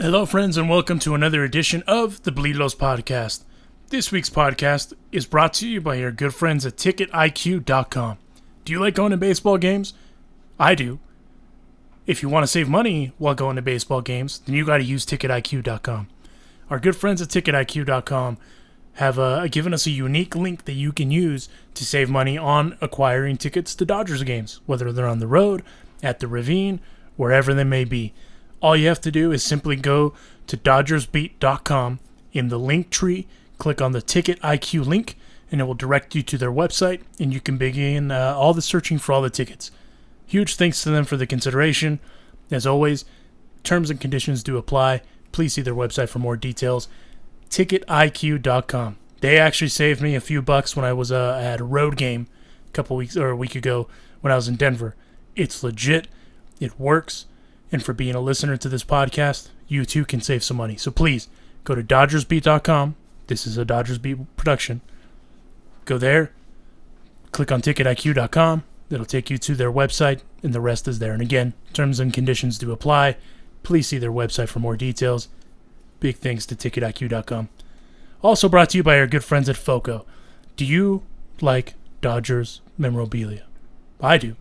Hello, friends, and welcome to another edition of the Bleed Los Podcast. This week's podcast is brought to you by your good friends at TicketIQ.com. Do you like going to baseball games? I do. If you want to save money while going to baseball games, then you got to use TicketIQ.com. Our good friends at TicketIQ.com have given us a unique link that you can use to save money on acquiring tickets to Dodgers games, whether they're on the road, at the Ravine, wherever they may be. All you have to do is simply go to DodgersBeat.com. In the link tree, click on the Ticket IQ link, and it will direct you to their website, and you can begin all the searching for all the tickets. Huge thanks to them for the consideration. As always, terms and conditions do apply. Please see their website for more details. TicketIQ.com. They actually saved me a few bucks when I was at a road game a week ago when I was in Denver. It's legit. It works. And for being a listener to this podcast, you too can save some money. So please, go to DodgersBeat.com. This is a Dodgers Beat production. Go there, click on TicketIQ.com. It'll take you to their website, and the rest is there. And again, terms and conditions do apply. Please see their website for more details. Big thanks to TicketIQ.com. Also brought to you by our good friends at FOCO. Do you like Dodgers memorabilia? I do.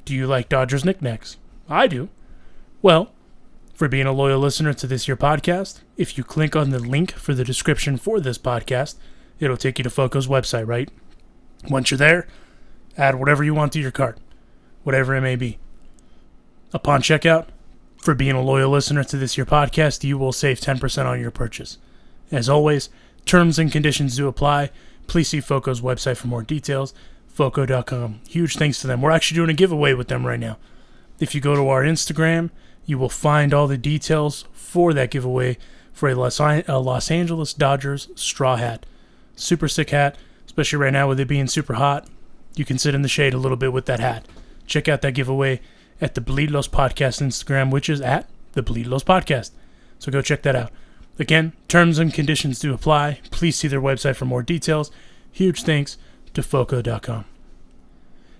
Do you like Dodgers knickknacks? I do. Well, for being a loyal listener to this here podcast, if you click on the link for the description for this podcast, it'll take you to FOCO's website, right? Once you're there, add whatever you want to your cart, whatever it may be. Upon checkout, for being a loyal listener to this here podcast, you will save 10% on your purchase. As always, terms and conditions do apply. Please see FOCO's website for more details, FOCO.com. Huge thanks to them. We're actually doing a giveaway with them right now. If you go to our Instagram, you will find all the details for that giveaway for a Los Angeles Dodgers straw hat. Super sick hat, especially right now with it being super hot. You can sit in the shade a little bit with that hat. Check out that giveaway at the Bleed Los Podcast Instagram, which is at the Bleed Los Podcast. So go check that out. Again, terms and conditions do apply. Please see their website for more details. Huge thanks to FOCO.com.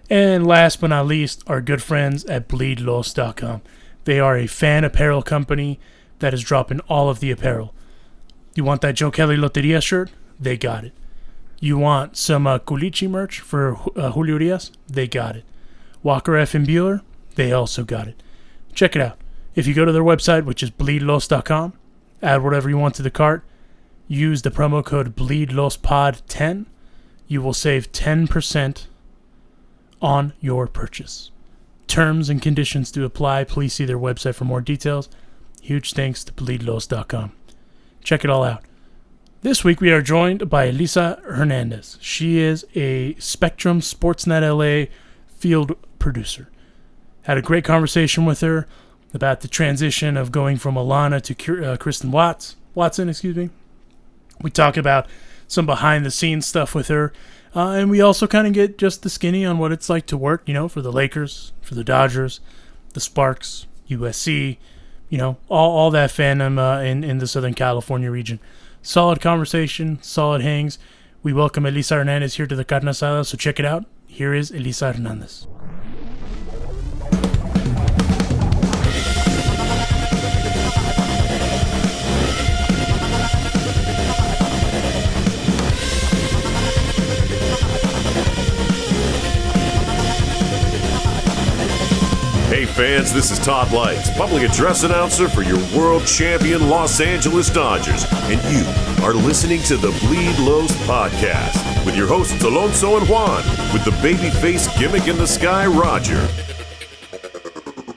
And last but not least, our good friends at BleedLos.com. They are a fan apparel company that is dropping all of the apparel. You want that Joe Kelly Loteria shirt? They got it. You want some Culichi merch for Julio Urias? They got it. Walker F. and Bueller? They also got it. Check it out. If you go to their website, which is BleedLos.com, add whatever you want to the cart, use the promo code BleedLosPod10, you will save 10% on your purchase. Terms and conditions do apply. Please see their website for more details. Huge thanks to BleedLos.com. Check it all out. This week we are joined by Elisa Hernandez. She is a Spectrum SportsNet LA Field Producer. Had a great conversation with her about the transition of going from Alana to Kristen Watson. We talk about some behind-the-scenes stuff with her. And we also kind of get just the skinny on what it's like to work, for the Lakers, for the Dodgers, the Sparks, USC, all that fandom in the Southern California region. Solid conversation, solid hangs. We welcome Elisa Hernandez here to the Carne Asada, so check it out. Here is Elisa Hernandez. Hey fans, this is Todd Lights, public address announcer for your world champion Los Angeles Dodgers, and you are listening to the Bleed Los Podcast with your hosts Alonso and Juan, with the babyface gimmick in the sky, Roger.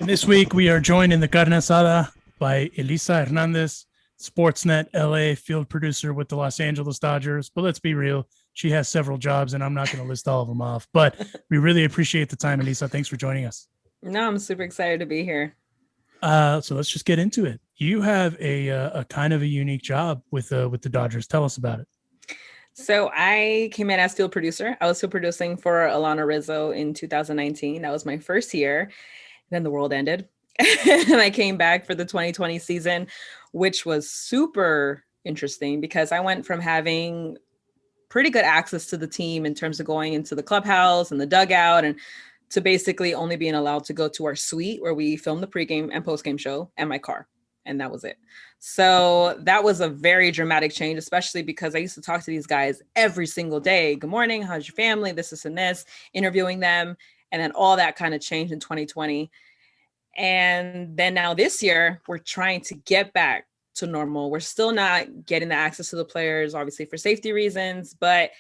And this week we are joined in the Carne Asada by Elisa Hernandez, Sportsnet LA Field Producer with the Los Angeles Dodgers. But let's be real, she has several jobs, and I'm not going to list all of them off. But we really appreciate the time, Elisa. Thanks for joining us. No, I'm super excited to be here. So let's just get into it. You have a kind of a unique job with the Dodgers. Tell us about it. So I came in as field producer. I was field producing for Alana Rizzo in 2019. That was my first year. Then the world ended. And I came back for the 2020 season, which was super interesting because I went from having pretty good access to the team in terms of going into the clubhouse and the dugout and to basically only being allowed to go to our suite where we film the pregame and postgame show and my car. And that was it. So that was a very dramatic change, especially because I used to talk to these guys every single day. Good morning. How's your family? This and this, interviewing them. And then all that kind of changed in 2020. And then now this year, we're trying to get back to normal. We're still not getting the access to the players, obviously for safety reasons, but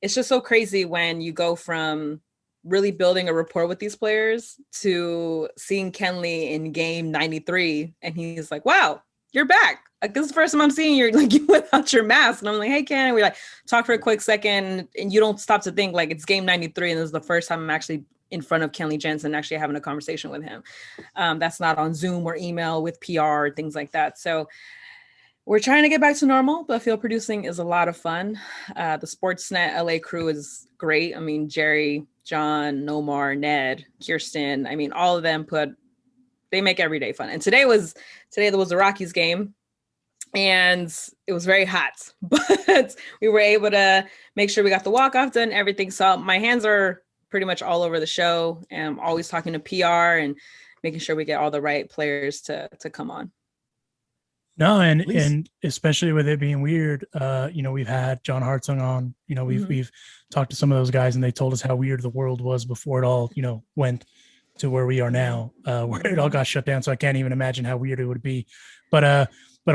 it's just so crazy when you go from really building a rapport with these players to seeing Kenley in game 93. And he's like, wow, you're back. Like, this is the first time I'm seeing you like you without your mask. And I'm like, hey, Ken. And we like talk for a quick second, and you don't stop to think like it's game 93. And this is the first time I'm actually in front of Kenley Jensen, actually having a conversation with him. That's not on Zoom or email with PR, things like that. So we're trying to get back to normal, but field producing is a lot of fun. The SportsNet LA crew is great. I mean, Jerry, John, Nomar, Ned, Kirsten, I mean, all of them they make every day fun. And today there was a Rockies game, and it was very hot, but we were able to make sure we got the walk-off done, everything. So my hands are pretty much all over the show, and I'm always talking to PR and making sure we get all the right players to come on. No, and especially with it being weird, we've had John Hartzung on, we've talked to some of those guys, and they told us how weird the world was before it all, went to where we are now, where it all got shut down. So I can't even imagine how weird it would be. But a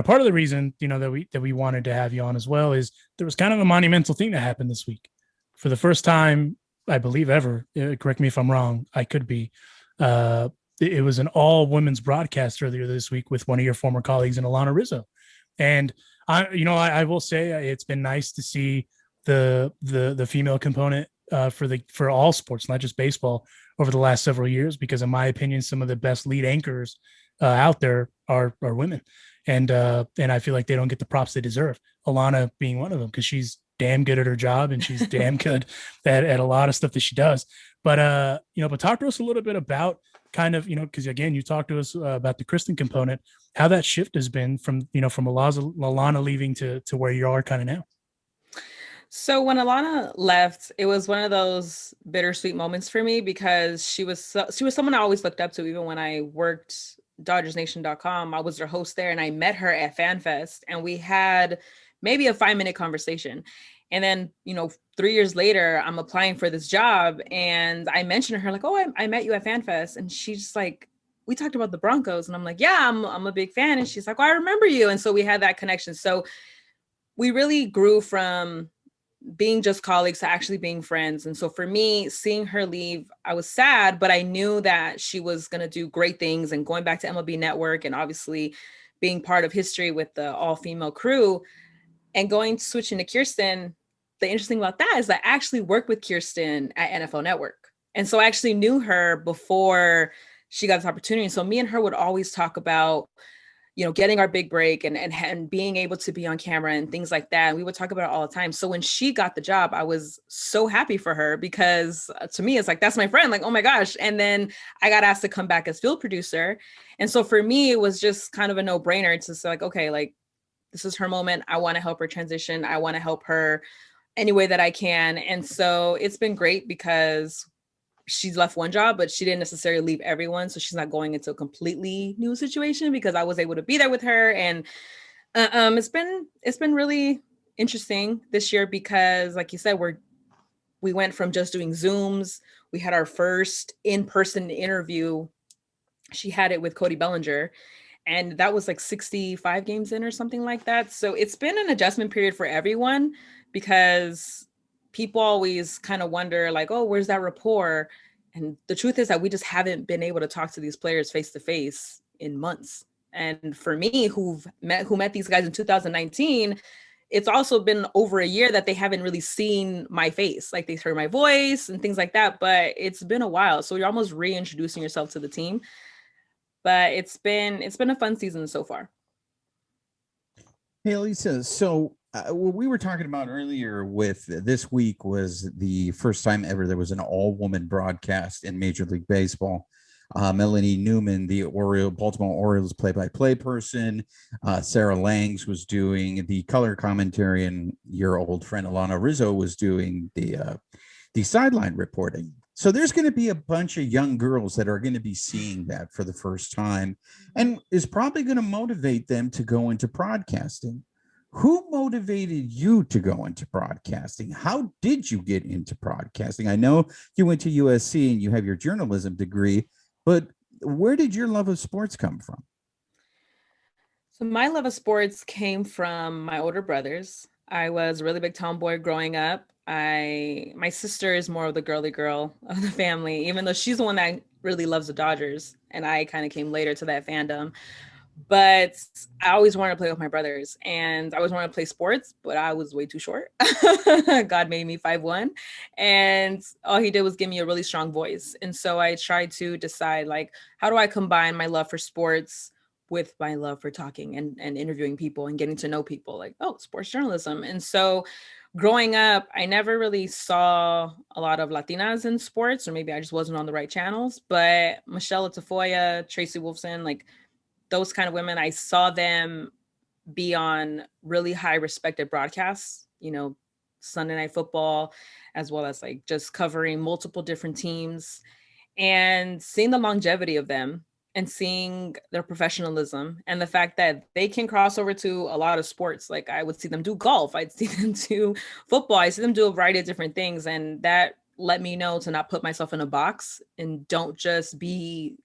part of the reason, that we wanted to have you on as well is there was kind of a monumental thing that happened this week. For the first time, I believe ever, correct me if I'm wrong, I could be, it was an all women's broadcast earlier this week with one of your former colleagues in Alana Rizzo. And I will say it's been nice to see the female component for all sports, not just baseball, over the last several years, because in my opinion, some of the best lead anchors out there are women. And I feel like they don't get the props they deserve. Alana being one of them, because she's damn good at her job and she's damn good at a lot of stuff that she does. But talk to us a little bit about kind of, because again, you talked to us about the Kristen component, how that shift has been from Alana leaving to where you are kind of now. So when Alana left, it was one of those bittersweet moments for me, because she was someone I always looked up to. Even when I worked DodgersNation.com, I was their host there, and I met her at FanFest, and we had maybe a 5-minute conversation. And then, 3 years later, I'm applying for this job, and I mentioned to her like, oh, I met you at FanFest. And she's just like, we talked about the Broncos. And I'm like, yeah, I'm a big fan. And she's like, oh, I remember you. And so we had that connection. So we really grew from being just colleagues to actually being friends. And so for me, seeing her leave, I was sad, but I knew that she was going to do great things, and going back to MLB Network, and obviously being part of history with the all-female crew, and switching to Kirsten. The interesting about that is I actually worked with Kirsten at NFL Network. And so I actually knew her before she got this opportunity. So me and her would always talk about, getting our big break and being able to be on camera and things like that. And we would talk about it all the time. So when she got the job, I was so happy for her, because to me, it's like, that's my friend, like, oh my gosh. And then I got asked to come back as field producer. And so for me, it was just kind of a no-brainer to say like, okay, like, this is her moment. I want to help her transition. I want to help her any way that I can. And so it's been great, because she's left one job, but she didn't necessarily leave everyone. So she's not going into a completely new situation, because I was able to be there with her. And it's been really interesting this year, because like you said, we went from just doing Zooms. We had our first in-person interview. She had it with Cody Bellinger, and that was like 65 games in or something like that. So it's been an adjustment period for everyone, because people always kind of wonder like, oh, where's that rapport? And the truth is that we just haven't been able to talk to these players face to face in months. And for me, who met these guys in 2019, it's also been over a year that they haven't really seen my face. Like, they heard my voice and things like that, but it's been a while. So you're almost reintroducing yourself to the team. But it's been a fun season so far. Hey, Elisa, so what we were talking about earlier with this week was the first time ever there was an all-woman broadcast in Major League Baseball. Melanie Newman, the Baltimore Orioles play-by-play person, Sarah Langs was doing the color commentary, and your old friend Alana Rizzo was doing the sideline reporting. So there's going to be a bunch of young girls that are going to be seeing that for the first time and is probably going to motivate them to go into broadcasting. Who motivated you to go into broadcasting? How did you get into broadcasting? I know you went to USC and you have your journalism degree, but where did your love of sports come from? So my love of sports came from my older brothers. I was a really big tomboy growing up. My sister is more of the girly girl of the family, even though she's the one that really loves the Dodgers, and I kind of came later to that fandom. But I always wanted to play with my brothers, and I always wanted to play sports, but I was way too short. God made me 5'1", and all he did was give me a really strong voice. And so I tried to decide, like, how do I combine my love for sports with my love for talking and interviewing people and getting to know people, like, oh, sports journalism. And so growing up, I never really saw a lot of Latinas in sports, or maybe I just wasn't on the right channels. But Michelle Tafoya, Tracy Wolfson, like those kind of women, I saw them be on really high respected broadcasts, Sunday Night Football, as well as like just covering multiple different teams, and seeing the longevity of them and seeing their professionalism and the fact that they can cross over to a lot of sports. Like I would see them do golf, I'd see them do football, I see them do a variety of different things. And that let me know to not put myself in a box and don't just be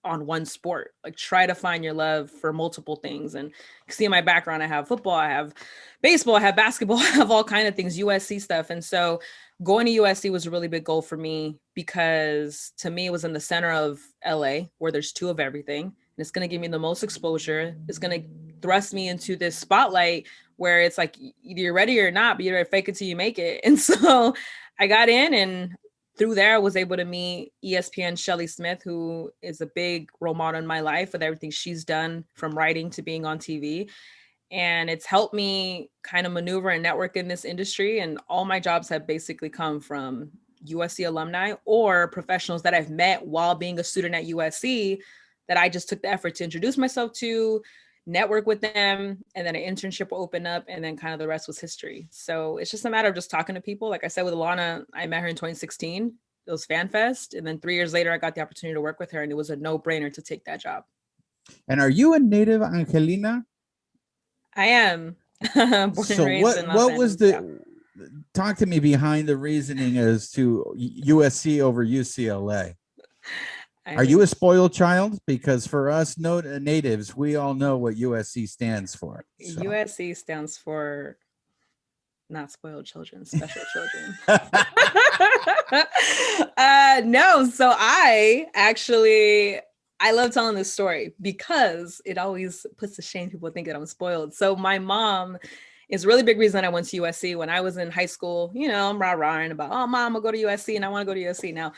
on one sport. Like try to find your love for multiple things. And see in my background, I have football, I have baseball, I have basketball, I have all kind of things, USC stuff. And so going to USC was a really big goal for me because to me, it was in the center of LA where there's two of everything. And it's going to give me the most exposure. It's going to thrust me into this spotlight where it's like, either you're ready or not, but you're fake it till you make it. And so I got in, and through there, I was able to meet ESPN Shelly Smith, who is a big role model in my life with everything she's done from writing to being on TV. And it's helped me kind of maneuver and network in this industry. And all my jobs have basically come from USC alumni or professionals that I've met while being a student at USC that I just took the effort to introduce myself to, network with them, and then an internship will open up, and then kind of the rest was history. So it's just a matter of just talking to people. Like I said, with Alana, I met her in 2016. It was Fan Fest. And then 3 years later, I got the opportunity to work with her, and it was a no-brainer to take that job. And are you a native Angelina? I am. Born so and raised in Los what was Angeles, talk to me behind the reasoning as to USC over UCLA? Are you a spoiled child? Because for us natives, we all know what USC stands for. So. USC stands for not spoiled children, special children. No, so I love telling this story because it always puts to shame people think that I'm spoiled. So my mom is a really big reason I went to USC. When I was in high school, I'm rah-rahing about, oh, mom, I'll go to USC and I want to go to USC. Now,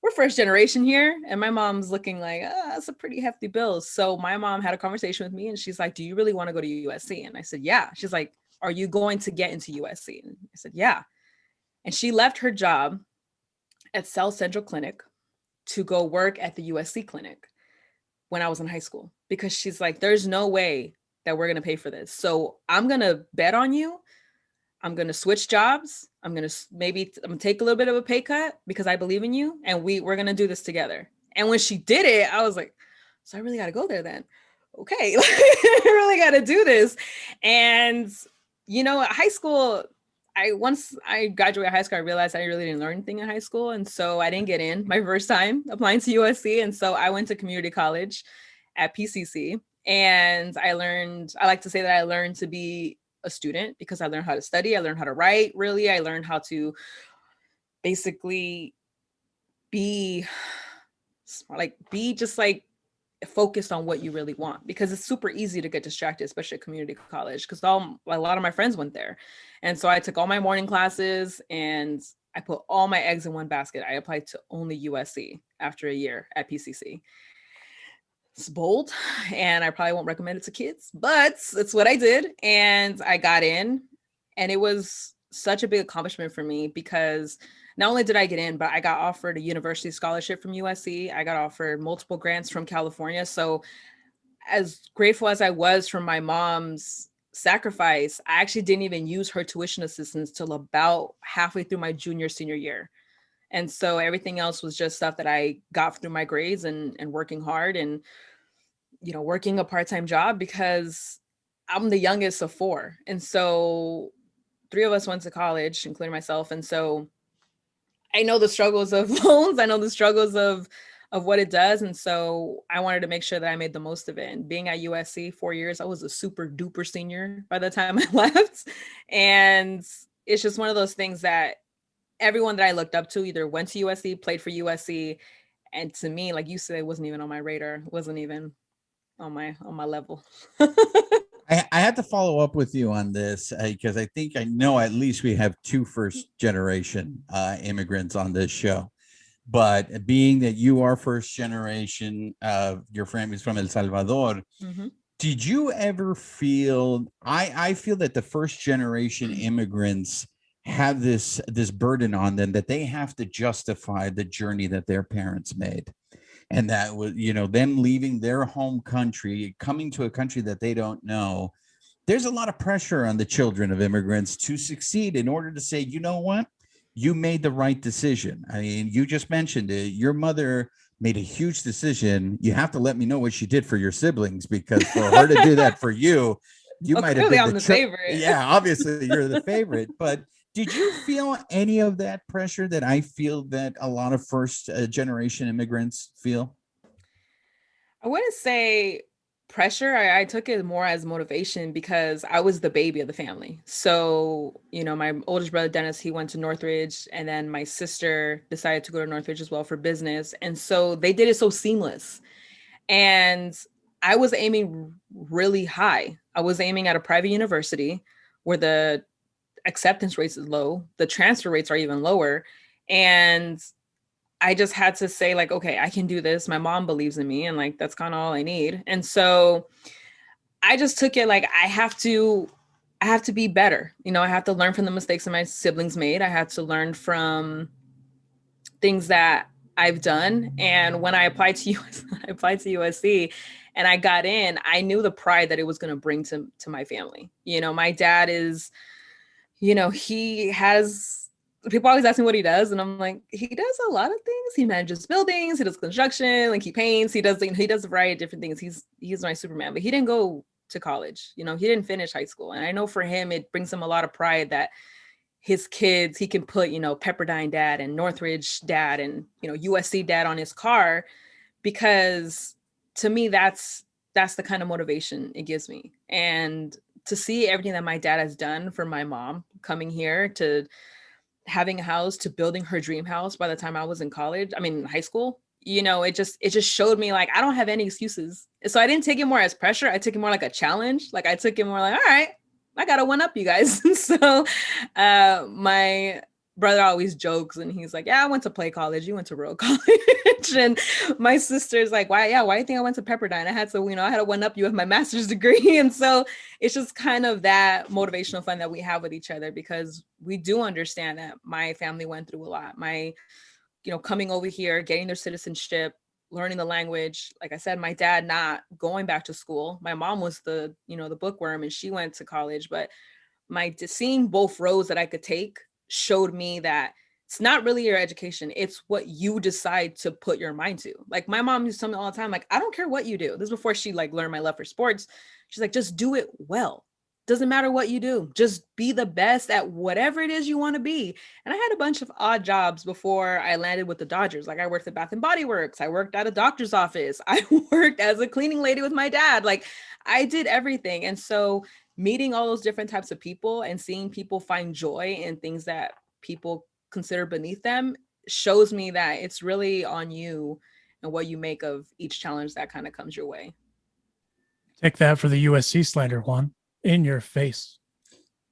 we're first generation here, and my mom's looking like, that's a pretty hefty bill. So my mom had a conversation with me, and she's like, do you really want to go to USC? And I said, yeah. She's like, are you going to get into USC? And I said, yeah. And she left her job at South Central Clinic to go work at the USC clinic when I was in high school, because she's like, there's no way that we're going to pay for this. So I'm going to bet on you. I'm going to switch jobs. I'm going to take a little bit of a pay cut because I believe in you. And we're going to do this together. And when she did it, I was like, so I really got to go there then. Okay. I really got to do this. And, at high school, once I graduated high school, I realized I really didn't learn anything in high school. And so I didn't get in my first time applying to USC. And so I went to community college at PCC. And I like to say that I learned to be a student because I learned how to study. I learned how to write. Really, I learned how to basically be just like focused on what you really want, because it's super easy to get distracted, especially at community college, because a lot of my friends went there. And so I took all my morning classes and I put all my eggs in one basket. I applied to only USC after a year at PCC. It's bold, and I probably won't recommend it to kids, but it's what I did. And I got in, and it was such a big accomplishment for me because not only did I get in, but I got offered a university scholarship from USC. I got offered multiple grants from California. So as grateful as I was for my mom's sacrifice, I actually didn't even use her tuition assistance till about halfway through my senior year. And so everything else was just stuff that I got through my grades and working hard and, working a part-time job because I'm the youngest of four. And so 3 of us went to college, including myself. And so I know the struggles of loans. I know the struggles of what it does. And so I wanted to make sure that I made the most of it. And being at USC 4 years, I was a super duper senior by the time I left. And it's just one of those things that everyone that I looked up to either went to USC, played for USC. And to me, like you said, it wasn't even on my radar. It wasn't even on my level. I had to follow up with you on this because I think I know at least we have 2 first generation immigrants on this show. But being that you are first generation, your family's from El Salvador, did you ever feel, I feel that the first generation immigrants have this burden on them that they have to justify the journey that their parents made. And that was, them leaving their home country, coming to a country that they don't know. There's a lot of pressure on the children of immigrants to succeed in order to say, you know what, you made the right decision. I mean, you just mentioned it. Your mother made a huge decision. You have to let me know what she did for your siblings, because for her to do that for you, might have been the favorite. Yeah, obviously you're the favorite. But did you feel any of that pressure that I feel that a lot of first generation immigrants feel? I wouldn't say pressure. I took it more as motivation because I was the baby of the family. So, my oldest brother, Dennis, he went to Northridge, and then my sister decided to go to Northridge as well for business. And so they did it so seamless. And I was aiming really high. I was aiming at a private university where the acceptance rates is low. The transfer rates are even lower. And I just had to say, like, okay, I can do this. My mom believes in me, and like, that's kind of all I need. And so I just took it like, I have to be better. I have to learn from the mistakes that my siblings made. I had to learn from things that I've done. And when I applied to USC and I got in, I knew the pride that it was going to bring to my family. My dad is, he has, people always ask me what he does. And I'm like, he does a lot of things. He manages buildings, he does construction, like he paints, he does a variety of different things. He's my Superman, but he didn't go to college. He didn't finish high school. And I know for him, it brings him a lot of pride that his kids, he can put, Pepperdine dad and Northridge dad and, USC dad on his car, because to me, that's the kind of motivation it gives me. And to see everything that my dad has done for my mom, coming here to having a house, to building her dream house by the time I was in high school, it just showed me like, I don't have any excuses. So I didn't take it more as pressure. I took it more like a challenge. Like I took it more like, all right, I got to one up you guys. So my brother always jokes and he's like, yeah, I went to play college. You went to real college. And my sister's like, why do you think I went to Pepperdine? I had to, I had to one up you with my master's degree. And so it's just kind of that motivational fun that we have with each other, because we do understand that my family went through a lot. My, coming over here, getting their citizenship, learning the language. Like I said, my dad not going back to school. My mom was the bookworm and she went to college, but seeing both roads that I could take showed me that it's not really your education. It's what you decide to put your mind to. Like my mom used to tell me all the time, like, I don't care what you do. This is before she like learned my love for sports. She's like, just do it well. Doesn't matter what you do. Just be the best at whatever it is you want to be. And I had a bunch of odd jobs before I landed with the Dodgers. Like I worked at Bath and Body Works. I worked at a doctor's office. I worked as a cleaning lady with my dad. Like I did everything. And so meeting all those different types of people and seeing people find joy in things that people consider beneath them shows me that it's really on you and what you make of each challenge that kind of comes your way. Take that for the USC slander, Juan. In your face.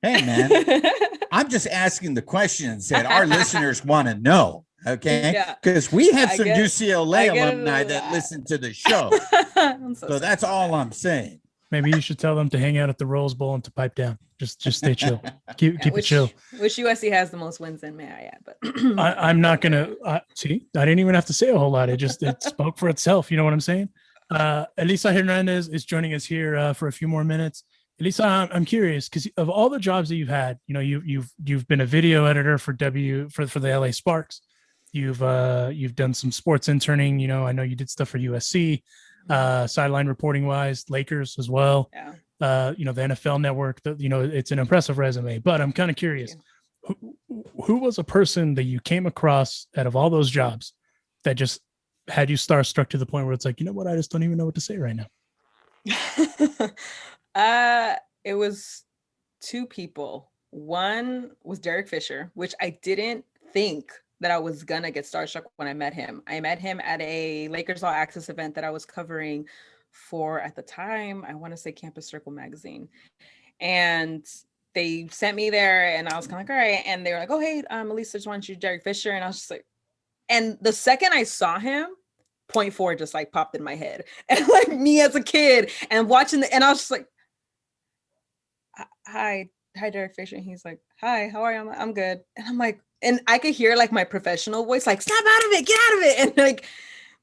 Hey, man. I'm just asking the questions that our listeners want to know. Okay. Because we have some UCLA alumni that listen to the show. So that's all I'm saying. Maybe you should tell them to hang out at the Rose Bowl and to pipe down. Just stay chill. Keep it chill. Which USC has the most wins in, may I add? But I'm not gonna see. I didn't even have to say a whole lot. It spoke for itself. You know what I'm saying? Elisa Hernandez is joining us here for a few more minutes. Elisa, I'm curious because of all the jobs that you've had, you've been a video editor for the LA Sparks. You've done some sports interning. You know, I know you did stuff for USC, sideline reporting wise, Lakers as well. Yeah. You know, the NFL Network. You know, it's an impressive resume. But I'm kind of curious, who was a person that you came across out of all those jobs that just had you starstruck to the point where it's like, you know what, I just don't even know what to say right now? It was two people. One was Derek Fisher, which I didn't think that I was gonna get starstruck when I met him. I met him at a Lakers All Access event that I was covering for, at the time, I want to say Campus Circle magazine. And they sent me there and I was kind of like, all right. And they were like, oh, hey, Elisa just wants you, Derek Fisher. And I was just like, and the second I saw him, point four just like popped in my head. And like me as a kid and watching and I was just like, hi, Derek Fisher. And he's like, hi, how are you? I'm good. And I'm like, and I could hear like my professional voice, like, snap out of it, get out of it. And like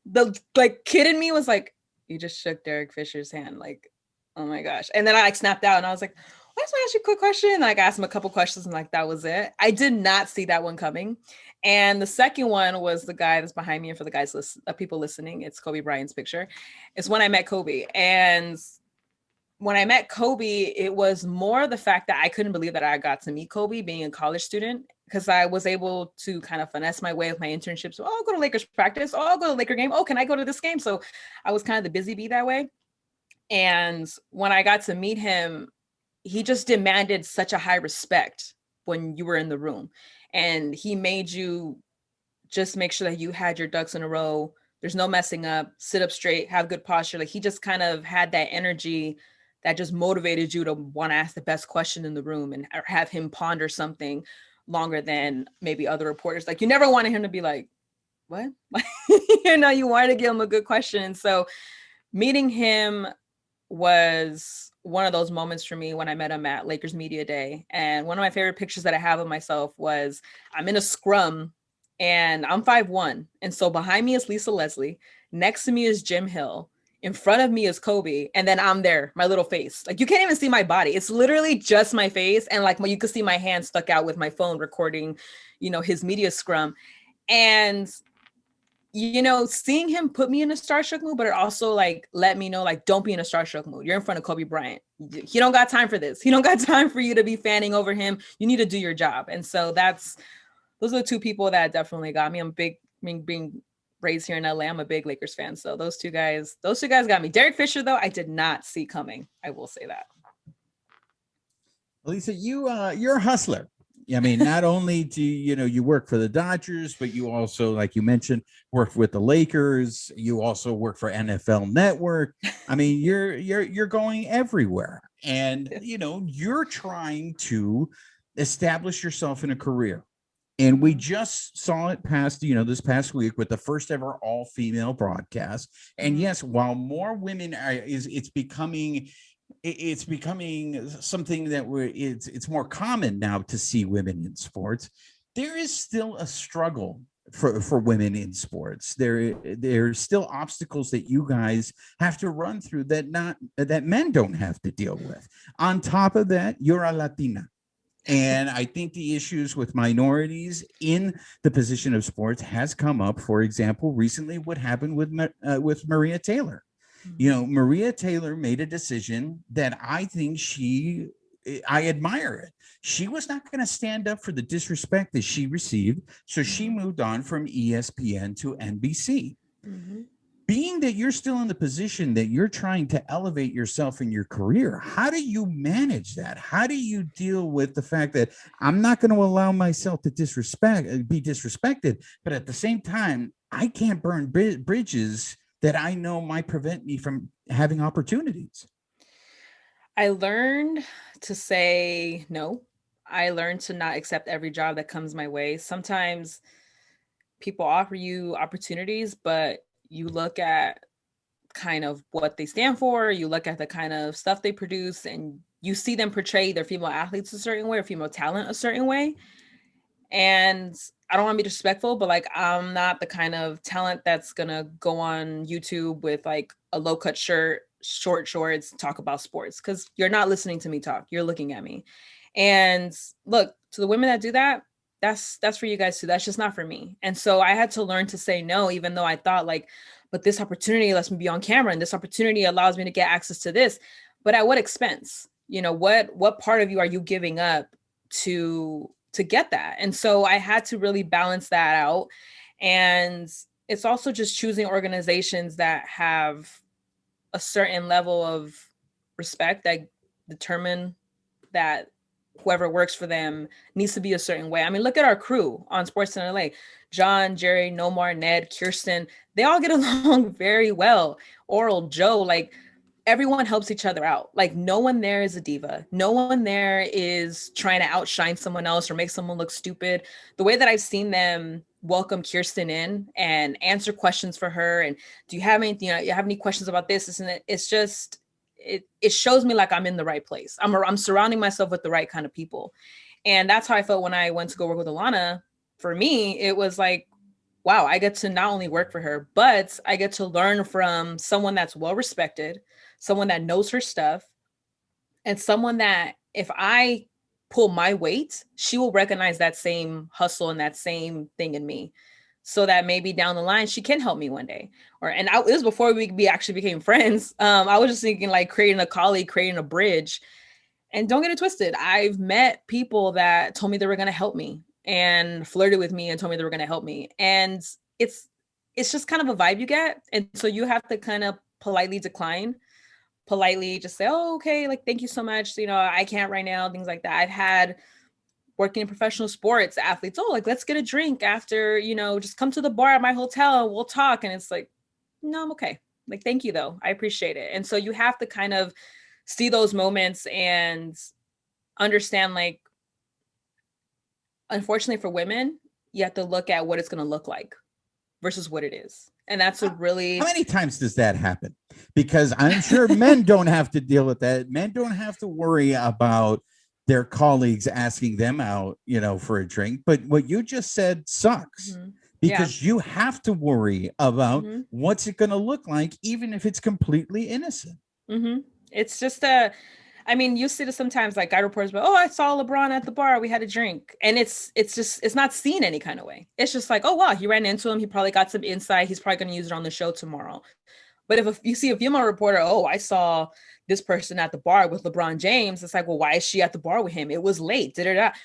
the kid in me was like, you just shook Derek Fisher's hand. Like, oh my gosh. And then I like snapped out and I was like, why don't I ask you a quick question? And like I asked him a couple questions and like that was it. I did not see that one coming. And the second one was the guy that's behind me. And for the guys, people listening, it's Kobe Bryant's picture. It's when I met Kobe. And when I met Kobe, it was more the fact that I couldn't believe that I got to meet Kobe being a college student, because I was able to kind of finesse my way with my internships. So, I'll go to Lakers practice. Oh, I'll go to Laker game. Oh, can I go to this game? So I was kind of the busy bee that way. And when I got to meet him, he just demanded such a high respect when you were in the room. And he made you just make sure that you had your ducks in a row. There's no messing up, sit up straight, have good posture. Like he just kind of had that energy that just motivated you to want to ask the best question in the room and have him ponder something longer than maybe other reporters. Like you never wanted him to be like, what? You know, you wanted to give him a good question. And so meeting him was one of those moments for me when I met him at Lakers Media Day. And one of my favorite pictures that I have of myself was I'm in a scrum and I'm 5'1". And so behind me is Lisa Leslie. Next to me is Jim Hill. In front of me is Kobe. And then I'm there, my little face. Like you can't even see my body. It's literally just my face. And like you could see my hand stuck out with my phone recording, you know, his media scrum. And you know, seeing him put me in a starstruck mood, but it also like let me know, like, don't be in a starstruck mood. You're in front of Kobe Bryant. He don't got time for this. He don't got time for you to be fanning over him. You need to do your job. And so those are the two people that definitely got me. I'm big, being raised here in LA. I'm a big Lakers fan. So those two guys got me. Derek Fisher, though, I did not see coming. I will say that. Elisa, you're a hustler. I mean, not only do you work for the Dodgers, but you also, like you mentioned, work with the Lakers. You also work for NFL Network. I mean, you're going everywhere, and you're trying to establish yourself in a career. And we just saw it past, this past week with the first ever all-female broadcast. And yes, while more women it's becoming something that it's more common now to see women in sports, there is still a struggle for women in sports. There's still obstacles that you guys have to run through that men don't have to deal with. On top of that, you're a Latina. And I think the issues with minorities in the position of sports has come up. For example, recently what happened with Maria Taylor. Maria Taylor made a decision that I think I admire it. She was not going to stand up for the disrespect that she received. So she moved on from ESPN to NBC. Mm-hmm. Being that you're still in the position that you're trying to elevate yourself in your career, how do you manage that? How do you deal with the fact that I'm not going to allow myself to be disrespected, but at the same time, I can't burn bridges that I know might prevent me from having opportunities? I learned to say no. I learned to not accept every job that comes my way. Sometimes people offer you opportunities, but you look at kind of what they stand for, you look at the kind of stuff they produce, and you see them portray their female athletes a certain way or female talent a certain way. And I don't want to be disrespectful, but like, I'm not the kind of talent that's going to go on YouTube with like a low cut shirt, short shorts, talk about sports, because you're not listening to me talk. You're looking at me. And look, to the women that do that, that's for you guys too. That's just not for me. And so I had to learn to say no, even though I thought like, but this opportunity lets me be on camera and this opportunity allows me to get access to this. But at what expense? You know, what part of you are you giving up to get that? And so I had to really balance that out. And it's also just choosing organizations that have a certain level of respect, that determine that whoever works for them needs to be a certain way. I mean, look at our crew on SportsNet LA. John, Jerry, Nomar, Ned, Kirsten, they all get along very well. Oral, Joe, like everyone helps each other out. Like no one there is a diva. No one there is trying to outshine someone else or make someone look stupid. The way that I've seen them welcome Kirsten in and answer questions for her, and do you have anything, you have any questions about this and it, it's just it shows me like I'm in the right place. I'm surrounding myself with the right kind of people. And that's how I felt when I went to go work with Alana. For me, it was like, wow, I get to not only work for her, but I get to learn from someone that's well respected, someone that knows her stuff, and someone that if I pull my weight, she will recognize that same hustle and that same thing in me, so that maybe down the line she can help me one day. It was before we actually became friends. I was just thinking like creating a colleague, creating a bridge. And don't get it twisted, I've met people that told me they were going to help me and flirted with me and told me they were going to help me. And it's just kind of a vibe you get. And so you have to kind of politely decline, politely just say, oh, okay, like, thank you so much. You know, I can't right now, things like that. I've had working in professional sports, athletes, oh, like, let's get a drink after, you know, just come to the bar at my hotel and we'll talk. And it's like, no, I'm okay. Like, thank you though. I appreciate it. And so you have to kind of see those moments and understand, like, unfortunately for women, you have to look at what it's going to look like versus what it is. And that's a really... How many times does that happen? Because I'm sure men don't have to deal with that. Men don't have to worry about their colleagues asking them out, you know, for a drink. But what you just said sucks. Mm-hmm. Because you have to worry about what's it going to look like, even if it's completely innocent. Mm-hmm. It's just I mean, you see this sometimes, like guy reporters, but, oh, I saw LeBron at the bar, we had a drink. And it's not seen any kind of way. It's just like, oh, wow, he ran into him. He probably got some insight. He's probably going to use it on the show tomorrow. But if you see a female reporter, oh, I saw this person at the bar with LeBron James, it's like, well, why is she at the bar with him? It was late.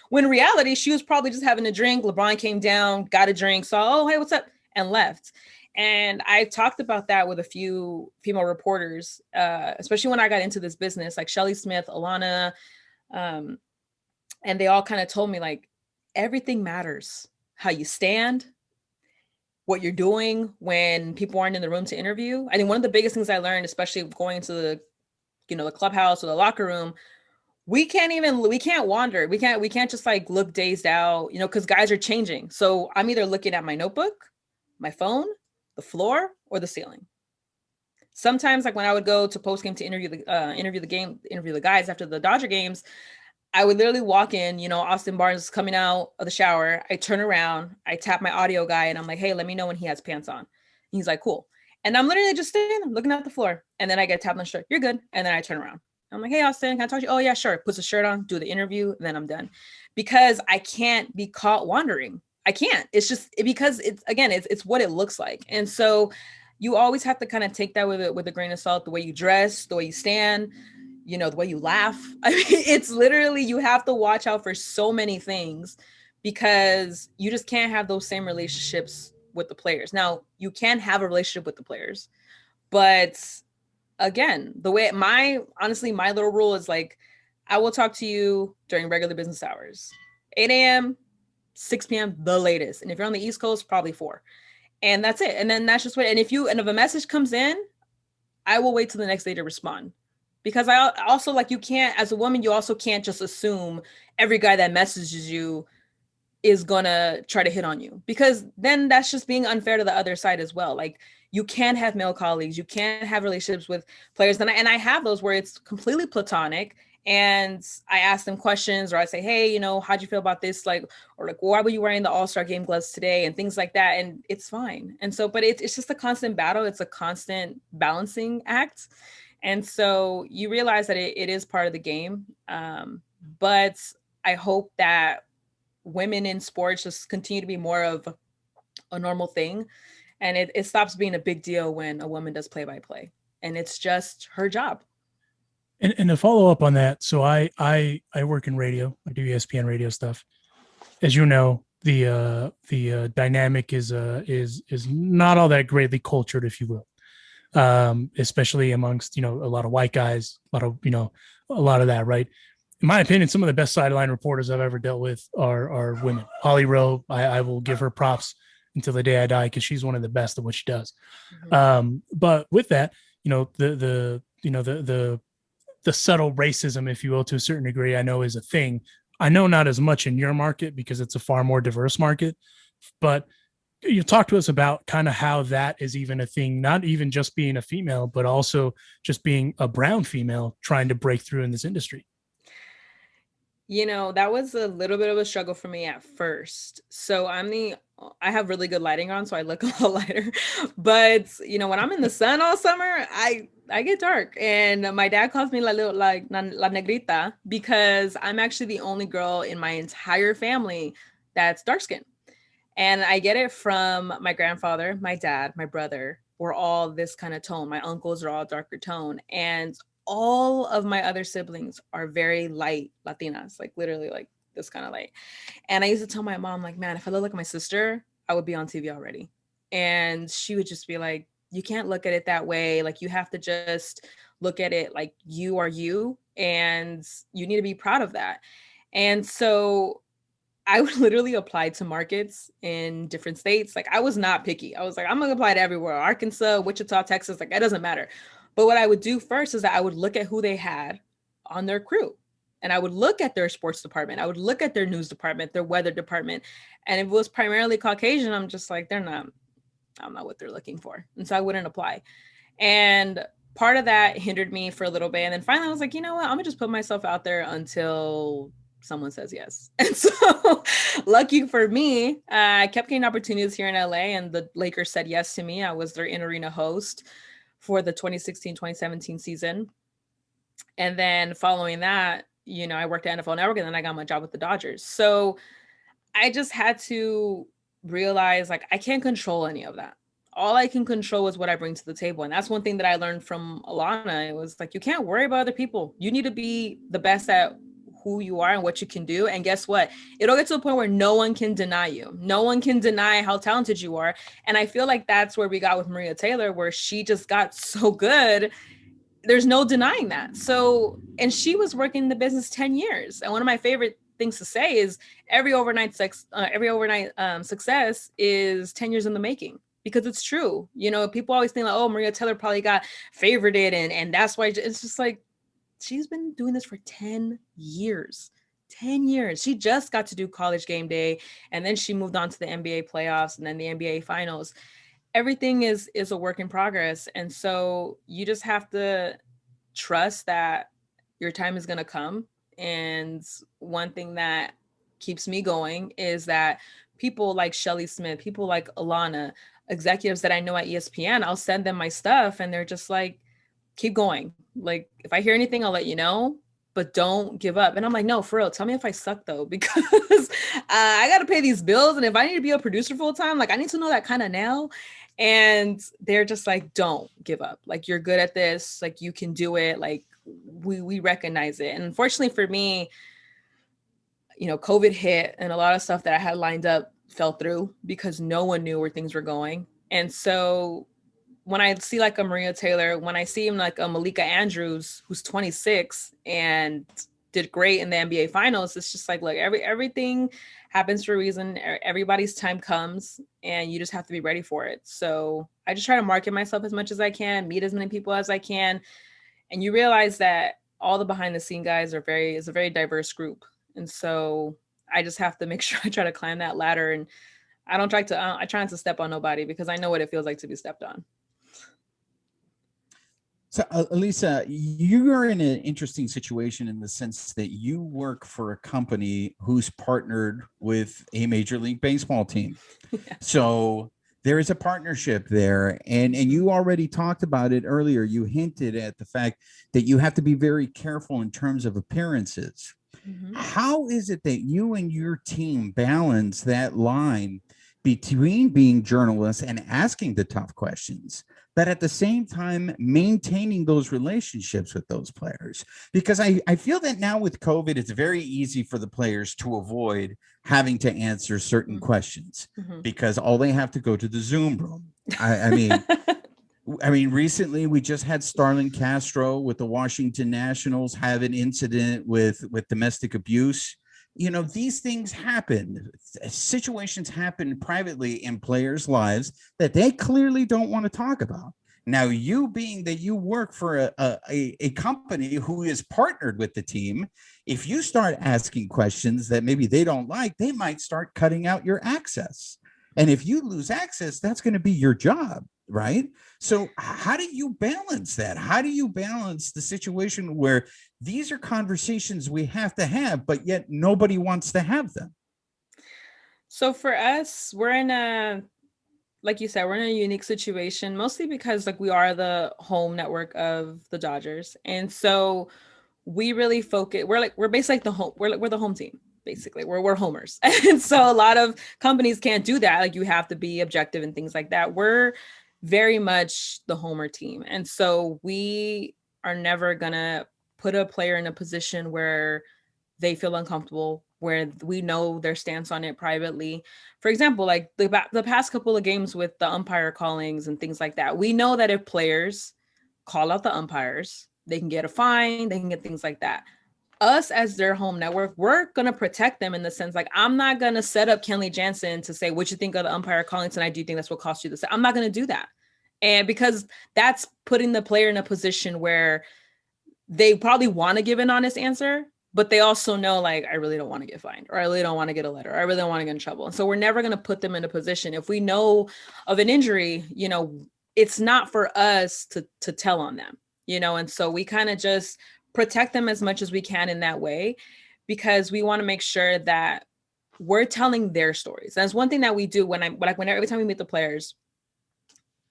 When in reality, she was probably just having a drink. LeBron came down, got a drink, saw, oh, hey, what's up? And left. And I talked about that with a few female reporters, especially when I got into this business, like Shelly Smith, Alana, and they all kind of told me, like, everything matters. How you stand, what you're doing when people aren't in the room to interview. I think one of the biggest things I learned, especially going to the, you know, the clubhouse or the locker room, we can't wander. We can't just like look dazed out, you know, because guys are changing. So I'm either looking at my notebook, my phone, the floor, or the ceiling. Sometimes, like when I would go to post game to interview the guys after the Dodger games, I would literally walk in, you know, Austin Barnes is coming out of the shower. I turn around, I tap my audio guy, and I'm like, hey, let me know when he has pants on. And he's like, cool. And I'm literally just standing, looking at the floor. And then I get tapped on the shirt. You're good. And then I turn around. I'm like, hey, Austin, can I talk to you? Oh, yeah, sure. Puts a shirt on, do the interview, and then I'm done. Because I can't be caught wandering. I can't. It's just because it's what it looks like. And so you always have to kind of take that with a grain of salt, the way you dress, the way you stand, you know, the way you laugh. I mean, it's literally, you have to watch out for so many things because you just can't have those same relationships with the players. Now, you can have a relationship with the players, but again, my little rule is like, I will talk to you during regular business hours, 8 a.m., 6 p.m., the latest. And if you're on the East Coast, probably 4. And that's it. And then that's just what, and if a message comes in, I will wait till the next day to respond. Because I also, like, you can't, as a woman, you also can't just assume every guy that messages you is gonna try to hit on you, because then that's just being unfair to the other side as well. Like, you can have male colleagues, you can have relationships with players. And I have those where it's completely platonic. And I ask them questions, or I say, hey, you know, how'd you feel about this? Like, or like, why were you wearing the All-Star game gloves today? And things like that. And it's fine. And so, but it's just a constant battle. It's a constant balancing act. And so you realize that it is part of the game. But I hope that women in sports just continue to be more of a normal thing. And it stops being a big deal when a woman does play-by-play, and it's just her job. And to follow up on that, so I work in radio. I do ESPN radio stuff. As you know, the dynamic is not all that greatly cultured, if you will, especially amongst, a lot of white guys, a lot of that, right? In my opinion, some of the best sideline reporters I've ever dealt with are women. Holly Rowe, I will give her props until the day I die, because she's one of the best at what she does. Mm-hmm. But with that, the subtle racism, if you will, to a certain degree, I know is a thing. I know not as much in your market because it's a far more diverse market, but you talk to us about kind of how that is even a thing, not even just being a female, but also just being a brown female trying to break through in this industry. That was a little bit of a struggle for me at first. So I have really good lighting on, so I look a lot lighter. But, when I'm in the sun all summer, I get dark. And my dad calls me la negrita, because I'm actually the only girl in my entire family that's dark skinned. And I get it from my grandfather, my dad, my brother. We're all this kind of tone. My uncles are all darker tone. And all of my other siblings are very light Latinas, like literally like this kind of light. And I used to tell my mom, like, man, if I look like my sister, I would be on TV already. And she would just be like, you can't look at it that way. Like, you have to just look at it like you are you, and you need to be proud of that. And so I would literally apply to markets in different states. Like, I was not picky. I was like, I'm going to apply to everywhere. Arkansas, Wichita, Texas, like, it doesn't matter. But what I would do first is that I would look at who they had on their crew. And I would look at their sports department. I would look at their news department, their weather department. And if it was primarily Caucasian, I'm just like, I'm not what they're looking for. And so I wouldn't apply. And part of that hindered me for a little bit. And then finally I was like, you know what? I'm gonna just put myself out there until someone says yes. And so lucky for me, I kept getting opportunities here in LA, and the Lakers said yes to me. I was their in-arena host for the 2016-2017 season. And then following that, I worked at NFL Network, and then I got my job with the Dodgers. So I just had to realize, like, I can't control any of that. All I can control is what I bring to the table. And that's one thing that I learned from Alana. It was like, you can't worry about other people. You need to be the best at who you are and what you can do. And guess what? It'll get to a point where no one can deny you. No one can deny how talented you are. And I feel like that's where we got with Maria Taylor, where she just got so good. There's no denying that. So, and she was working the business 10 years. And one of my favorite things to say is every overnight success is 10 years in the making, because it's true. People always think like, oh, Maria Taylor probably got favorited, and that's why. It's just like, she's been doing this for 10 years. 10 years. She just got to do College Game Day, and then she moved on to the NBA playoffs and then the NBA finals. Everything is a work in progress. And so you just have to trust that your time is going to come. And one thing that keeps me going is that people like Shelly Smith, people like Alana, executives that I know at ESPN, I'll send them my stuff and they're just like, keep going. Like, if I hear anything, I'll let you know, but don't give up. And I'm like, no, for real, tell me if I suck though, because I got to pay these bills. And if I need to be a producer full time, like, I need to know that kind of now. And they're just like, don't give up. Like, you're good at this. Like, you can do it. Like, we recognize it. And unfortunately for me, COVID hit, and a lot of stuff that I had lined up fell through because no one knew where things were going. And so when I see like a Maria Taylor, when I see him like a Malika Andrews, who's 26 and did great in the NBA finals, it's just like, look, everything happens for a reason. Everybody's time comes, and you just have to be ready for it. So I just try to market myself as much as I can, meet as many people as I can. And you realize that all the behind the scene guys is a very diverse group. And so I just have to make sure I try to climb that ladder, and I try not to step on nobody, because I know what it feels like to be stepped on. So, Elisa, you are in an interesting situation in the sense that you work for a company who's partnered with a Major League Baseball team. Yeah. So there is a partnership there. And you already talked about it earlier. You hinted at the fact that you have to be very careful in terms of appearances. Mhm. How is it that you and your team balance that line between being journalists and asking the tough questions, but at the same time maintaining those relationships with those players? Because I feel that now with COVID, it's very easy for the players to avoid having to answer certain questions Mhm. because all they have to go to the Zoom room. I mean, recently we just had Starlin Castro with the Washington Nationals have an incident with domestic abuse. You know, these things happen. Situations happen privately in players' lives that they clearly don't want to talk about. Now, you being that you work for a company who is partnered with the team, if you start asking questions that maybe they don't like, they might start cutting out your access. And if you lose access, that's going to be your job, right? So how do you balance that? How do you balance the situation where these are conversations we have to have, but yet nobody wants to have them? So for us, we're in a, like you said, we're in a unique situation, mostly because like we are the home network of the Dodgers. And so we really focus, we're basically like the home, we're the home team. Basically, we're homers. And so a lot of companies can't do that. Like you have to be objective and things like that. We're very much the homer team. And so we are never gonna put a player in a position where they feel uncomfortable, where we know their stance on it privately. For example, like the past couple of games with the umpire callings and things like that, we know that if players call out the umpires, they can get a fine, they can get things like that. Us as their home network, we're going to protect them in the sense like, I'm not going to set up Kenley Jansen to say, what you think of the umpire calling tonight? Do you think that's what cost you this? I'm not going to do that. And because that's putting the player in a position where they probably want to give an honest answer, but they also know like, I really don't want to get fined, or I really don't want to get a letter, or I really don't want to get in trouble. And so we're never going to put them in a position. If we know of an injury, you know, it's not for us to tell on them, you know? And so we kind of just protect them as much as we can in that way, because we want to make sure that we're telling their stories. That's one thing that we do every time we meet the players.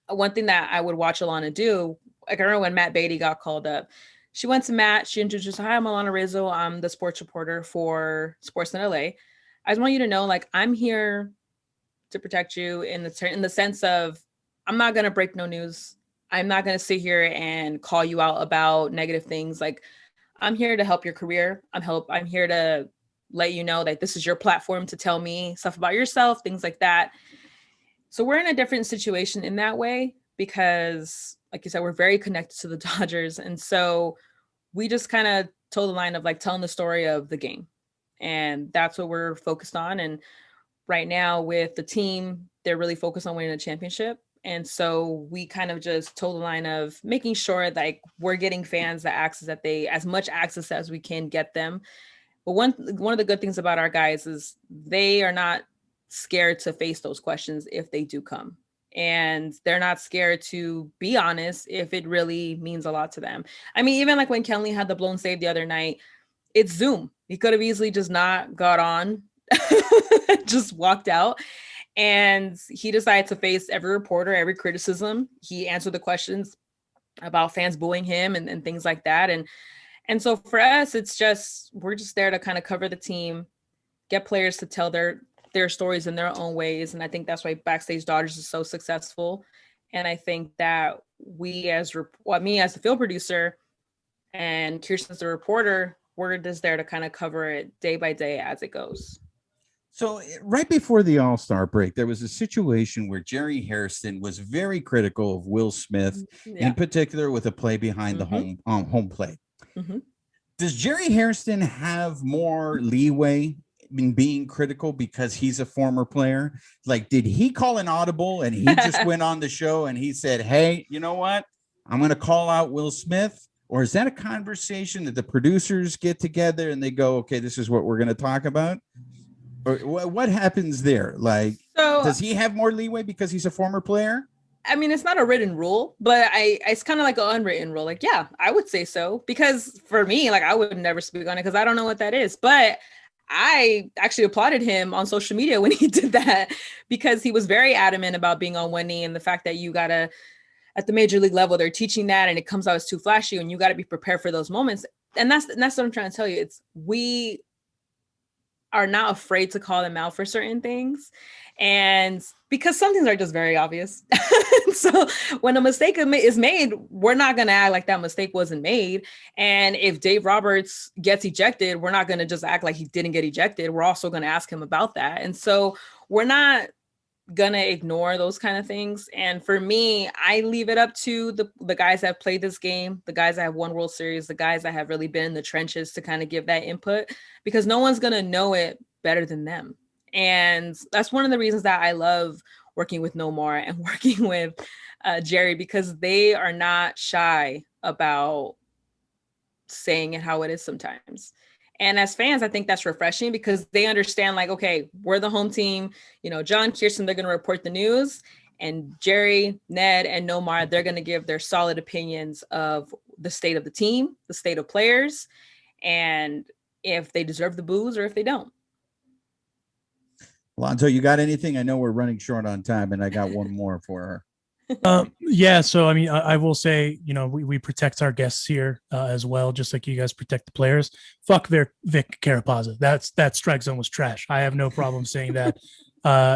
One thing that I would watch Alana do, like I remember when Matt Beatty got called up, she went to Matt, she introduced, hi, I'm Alana Rizzo. I'm the sports reporter for SportsNet LA. I just want you to know, like, I'm here to protect you in the sense of, I'm not going to break no news. I'm not going to sit here and call you out about negative things. Like, I'm here to help your career. I'm here to let you know that this is your platform to tell me stuff about yourself, things like that. So we're in a different situation in that way because, like you said, we're very connected to the Dodgers. And so we just kind of toe the line of like telling the story of the game. And that's what we're focused on. And right now with the team, they're really focused on winning a championship. And so we kind of just toe the line of making sure like we're getting fans the access that as much access as we can get them. But one of the good things about our guys is they are not scared to face those questions if they do come. And they're not scared to be honest if it really means a lot to them. I mean, even like when Kenley had the blown save the other night, it's Zoom. He could have easily just not got on, just walked out. And he decided to face every reporter, every criticism. He answered the questions about fans booing him and things like that. And so for us, it's just, we're just there to kind of cover the team, get players to tell their stories in their own ways. And I think that's why Backstage Dodgers is so successful. And I think that me as the field producer and Kirsten as the reporter, we're just there to kind of cover it day by day as it goes. So right before the All-Star break, there was a situation where Jerry Hairston was very critical of Will Smith, in particular with a play behind the home plate. Mm-hmm. Does Jerry Hairston have more leeway in being critical because he's a former player? Like, did he call an audible and he just went on the show and he said, hey, you know what? I'm going to call out Will Smith? Or is that a conversation that the producers get together and they go, okay, this is what we're going to talk about? Or what happens there? Like, does he have more leeway because he's a former player? I mean, it's not a written rule, but it's kind of like an unwritten rule. Like, yeah, I would say so. Because for me, like, I would never speak on it because I don't know what that is. But I actually applauded him on social media when he did that because he was very adamant about being on one knee and the fact that you gotta, at the major league level, they're teaching that and it comes out as too flashy and you got to be prepared for those moments. and that's what I'm trying to tell you. It's we are not afraid to call them out for certain things. And because some things are just very obvious. So when a mistake is made, we're not going to act like that mistake wasn't made. And if Dave Roberts gets ejected, we're not going to just act like he didn't get ejected. We're also going to ask him about that. And so we're not gonna ignore those kind of things. And for me, I leave it up to the guys that have played this game, the guys that have won World Series, the guys that have really been in the trenches to kind of give that input, because no one's gonna know it better than them. And that's one of the reasons that I love working with No More and working with Jerry, because they are not shy about saying it how it is sometimes. And as fans, I think that's refreshing because they understand, like, okay, we're the home team. You know, John, Kirsten, they're going to report the news. And Jerry, Ned, and Nomar, they're going to give their solid opinions of the state of the team, the state of players, and if they deserve the boos or if they don't. Alonzo, you got anything? I know we're running short on time, and I got one more for her. Yeah, so I mean, I will say, you know, we protect our guests here as well, just like you guys protect the players. Fuck Vic Carapazza. That strike zone was trash. I have no problem saying that.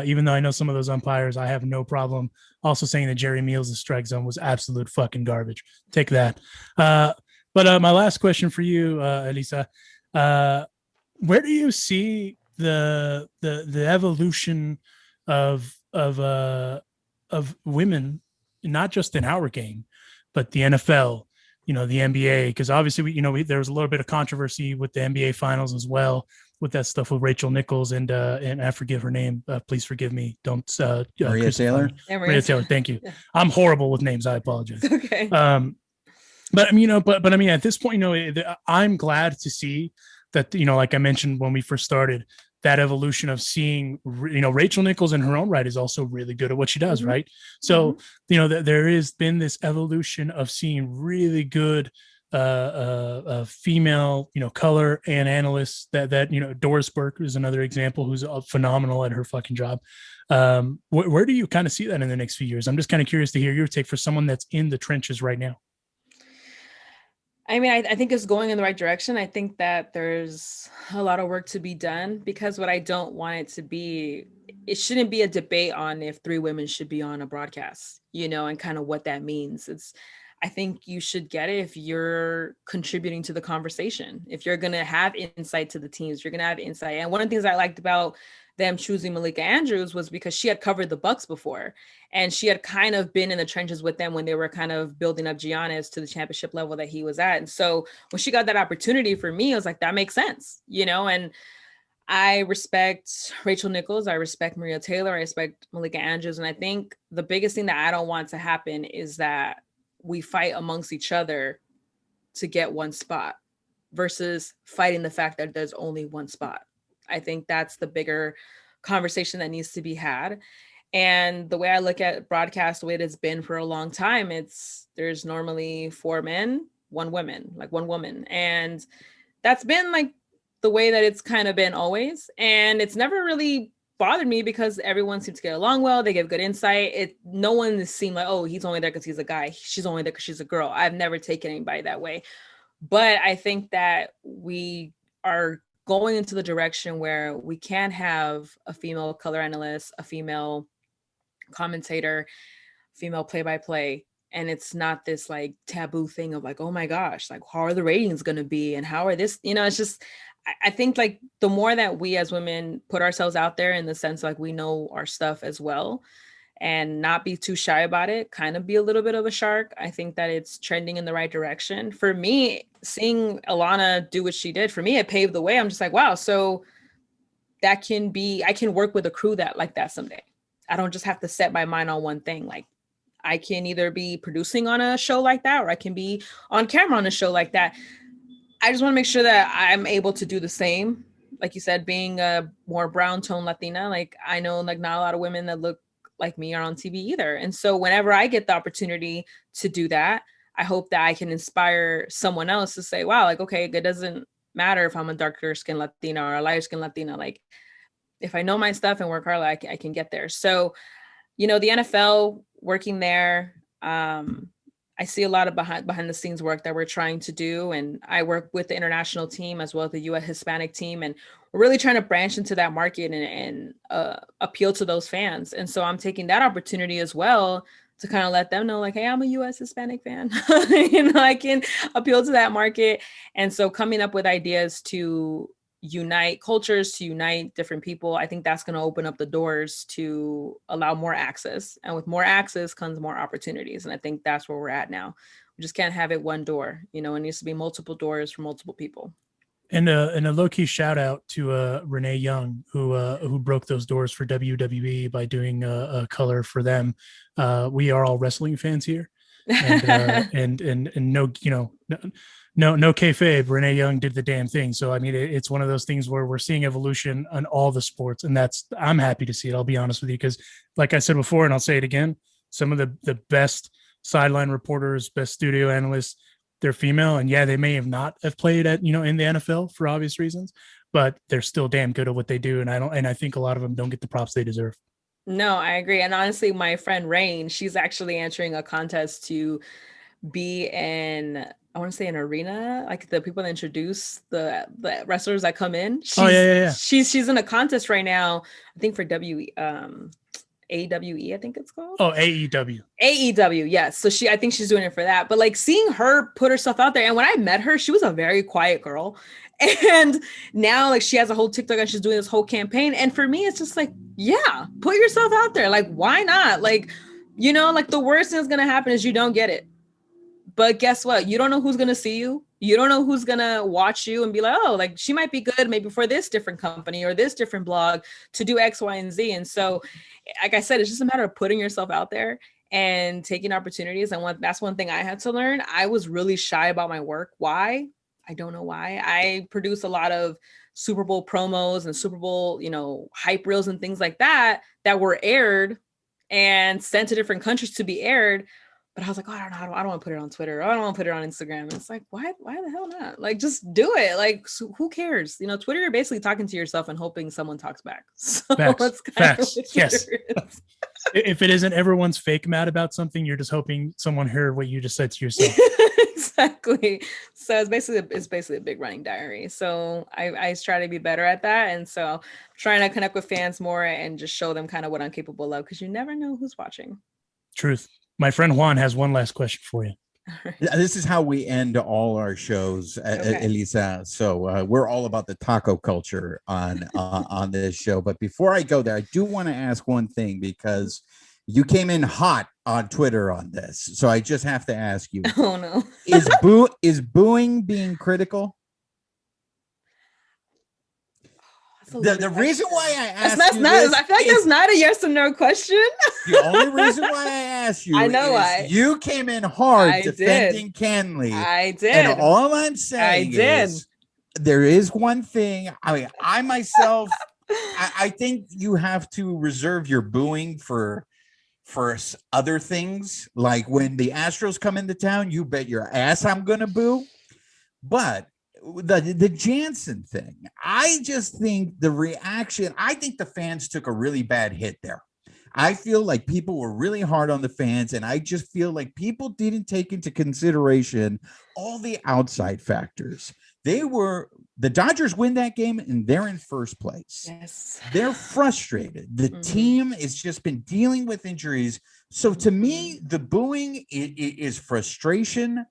Even though I know some of those umpires, I have no problem also saying that Jerry Meals' strike zone was absolute fucking garbage. Take that. But my last question for you, Elisa, where do you see the evolution of women, not just in our game, but the NFL, you know, the NBA, because obviously there was a little bit of controversy with the NBA finals as well, with that stuff with Rachel Nichols and I forget her name. Please forgive me. Don't Maria Taylor. Maria Taylor. Thank you. Yeah. I'm horrible with names. I apologize. Okay. But I mean, but I mean, at this point, I'm glad to see that, like I mentioned when we first started, that evolution of seeing, Rachel Nichols in her own right is also really good at what she does. Mm-hmm. Right. So, mm-hmm. There has been this evolution of seeing really good female, color and analysts that Doris Burke is another example who's phenomenal at her fucking job. Where do you kind of see that in the next few years? I'm just kind of curious to hear your take for someone that's in the trenches right now. I mean, I think it's going in the right direction. I think that there's a lot of work to be done, because what I don't want it to be, it shouldn't be a debate on if 3 women should be on a broadcast, and kind of what that means. I think you should get it if you're contributing to the conversation, if you're going to have insight to the teams, you're going to have insight. And one of the things I liked about them choosing Malika Andrews was because she had covered the Bucks before, and she had kind of been in the trenches with them when they were kind of building up Giannis to the championship level that he was at. And so when she got that opportunity, for me, I was like, that makes sense, and I respect Rachel Nichols. I respect Maria Taylor. I respect Malika Andrews. And I think the biggest thing that I don't want to happen is that we fight amongst each other to get one spot versus fighting the fact that there's only one spot. I think that's the bigger conversation that needs to be had. And the way I look at broadcast, the way it's been for a long time, there's normally 4 men, 1 woman. And that's been like the way that it's kind of been always. And it's never really bothered me because everyone seems to get along well. They give good insight. No one has seemed like, oh, he's only there because he's a guy. She's only there because she's a girl. I've never taken anybody that way. But I think that we are going into the direction where we can have a female color analyst, a female commentator, female play-by-play. And it's not this like taboo thing of like, oh my gosh, like how are the ratings going to be? And how are this, it's just, I think like the more that we as women put ourselves out there in the sense like we know our stuff as well and not be too shy about it, kind of be a little bit of a shark, I think that it's trending in the right direction. For me, seeing Alana do what she did, for me, it paved the way. I'm just like, wow, so that can be, I can work with a crew that like that someday. I don't just have to set my mind on one thing. Like I can either be producing on a show like that, or I can be on camera on a show like that. I just want to make sure that I'm able to do the same. Like you said, being a more brown tone Latina, like I know like not a lot of women that look like me are on TV either. And so whenever I get the opportunity to do that, I hope that I can inspire someone else to say, wow, like, okay, it doesn't matter if I'm a darker skin Latina or a lighter skin Latina. Like if I know my stuff and work hard, I can get there. So, the NFL working there, I I see a lot of behind the scenes work that we're trying to do. And I work with the international team as well as the US Hispanic team. And we're really trying to branch into that market and appeal to those fans. And so I'm taking that opportunity as well to kind of let them know, like, hey, I'm a US Hispanic fan. I can appeal to that market. And so coming up with ideas to unite cultures, to unite different people, I think that's going to open up the doors to allow more access. And with more access comes more opportunities. And I think that's where we're at now. We just can't have it one door. It needs to be multiple doors for multiple people. And a low key shout out to Renee Young, who broke those doors for WWE by doing a color for them. We are all wrestling fans here, and no, no kayfabe. Renee Young did the damn thing. So I mean, it's one of those things where we're seeing evolution on all the sports, and I'm happy to see it. I'll be honest with you, because like I said before, and I'll say it again, some of the best sideline reporters, best studio analysts, they're female, and yeah, they may not have played at in the NFL for obvious reasons, but they're still damn good at what they do, and I think a lot of them don't get the props they deserve. No, I agree. And honestly, my friend Rain, she's actually entering a contest to be in, I want to say, an arena, like the people that introduce the wrestlers that come in. She's in a contest right now, I think for AWE, I think it's called. Oh, AEW. AEW, yes. So I think she's doing it for that. But like seeing her put herself out there, and when I met her, she was a very quiet girl. And now like she has a whole TikTok and she's doing this whole campaign. And for me, it's just like, yeah, put yourself out there. Like, why not? Like, like the worst thing that's going to happen is you don't get it. But guess what? You don't know who's going to see you. You don't know who's going to watch you and be like, oh, like she might be good maybe for this different company or this different blog to do X, Y, and Z. And so, like I said, it's just a matter of putting yourself out there and taking opportunities. And that's one thing I had to learn. I was really shy about my work. Why? I don't know why. I produce a lot of Super Bowl promos and Super Bowl, hype reels and things like that were aired and sent to different countries to be aired. But I was like, oh, I don't know. I don't want to put it on Twitter. I don't want to put it on Instagram. And it's like, why the hell not? Like, just do it. Like, so who cares? Twitter, you're basically talking to yourself and hoping someone talks back. So Facts. Yes. If it isn't everyone's fake mad about something, you're just hoping someone heard what you just said to yourself. Exactly. So it's basically a big running diary. So I try to be better at that. And so I'm trying to connect with fans more and just show them kind of what I'm capable of, because you never know who's watching. Truth. My friend Juan has one last question for you. This is how we end all our shows, okay, Elisa. So we're all about the taco culture on this show. But before I go there, I do want to ask one thing, because you came in hot on Twitter on this. So I just have to ask you. Oh, no. Is booing being critical? The reason why I asked I feel like that's not a yes or no question. The only reason why I asked you, I know why. You came in hard defending Kenley. I did. And all I'm saying is there is one thing. I mean, I myself, I think you have to reserve your booing for other things. Like when the Astros come into town, you bet your ass I'm gonna boo. But the Jansen thing, I just think the reaction, I think the fans took a really bad hit there. I feel like people were really hard on the fans, and I just feel like people didn't take into consideration all the outside factors. The Dodgers win that game and they're in first place. Yes. They're frustrated. The team has just been dealing with injuries. So to me, the booing is frustration,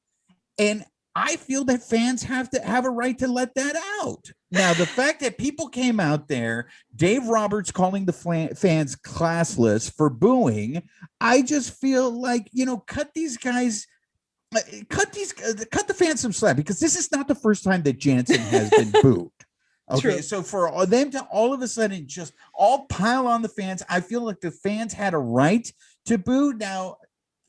and I feel that fans have a right to let that out. Now, the fact that people came out there, Dave Roberts calling the fans classless for booing, I just feel like, cut these guys, cut the fans some slack, because this is not the first time that Jansen has been booed. Okay, true. So for them to all of a sudden just all pile on the fans, I feel like the fans had a right to boo. Now,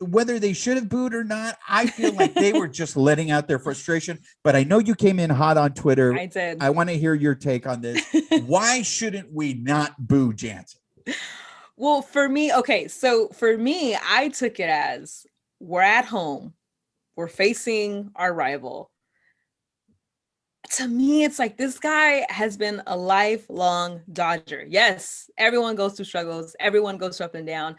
whether they should have booed or not, I feel like they were just letting out their frustration. But I know you came in hot on Twitter. I did. I want to hear your take on this. Why shouldn't we not boo Jansen? Well, for me, I took it as we're at home. We're facing our rival. To me, it's like this guy has been a lifelong Dodger. Yes, everyone goes through struggles. Everyone goes up and down.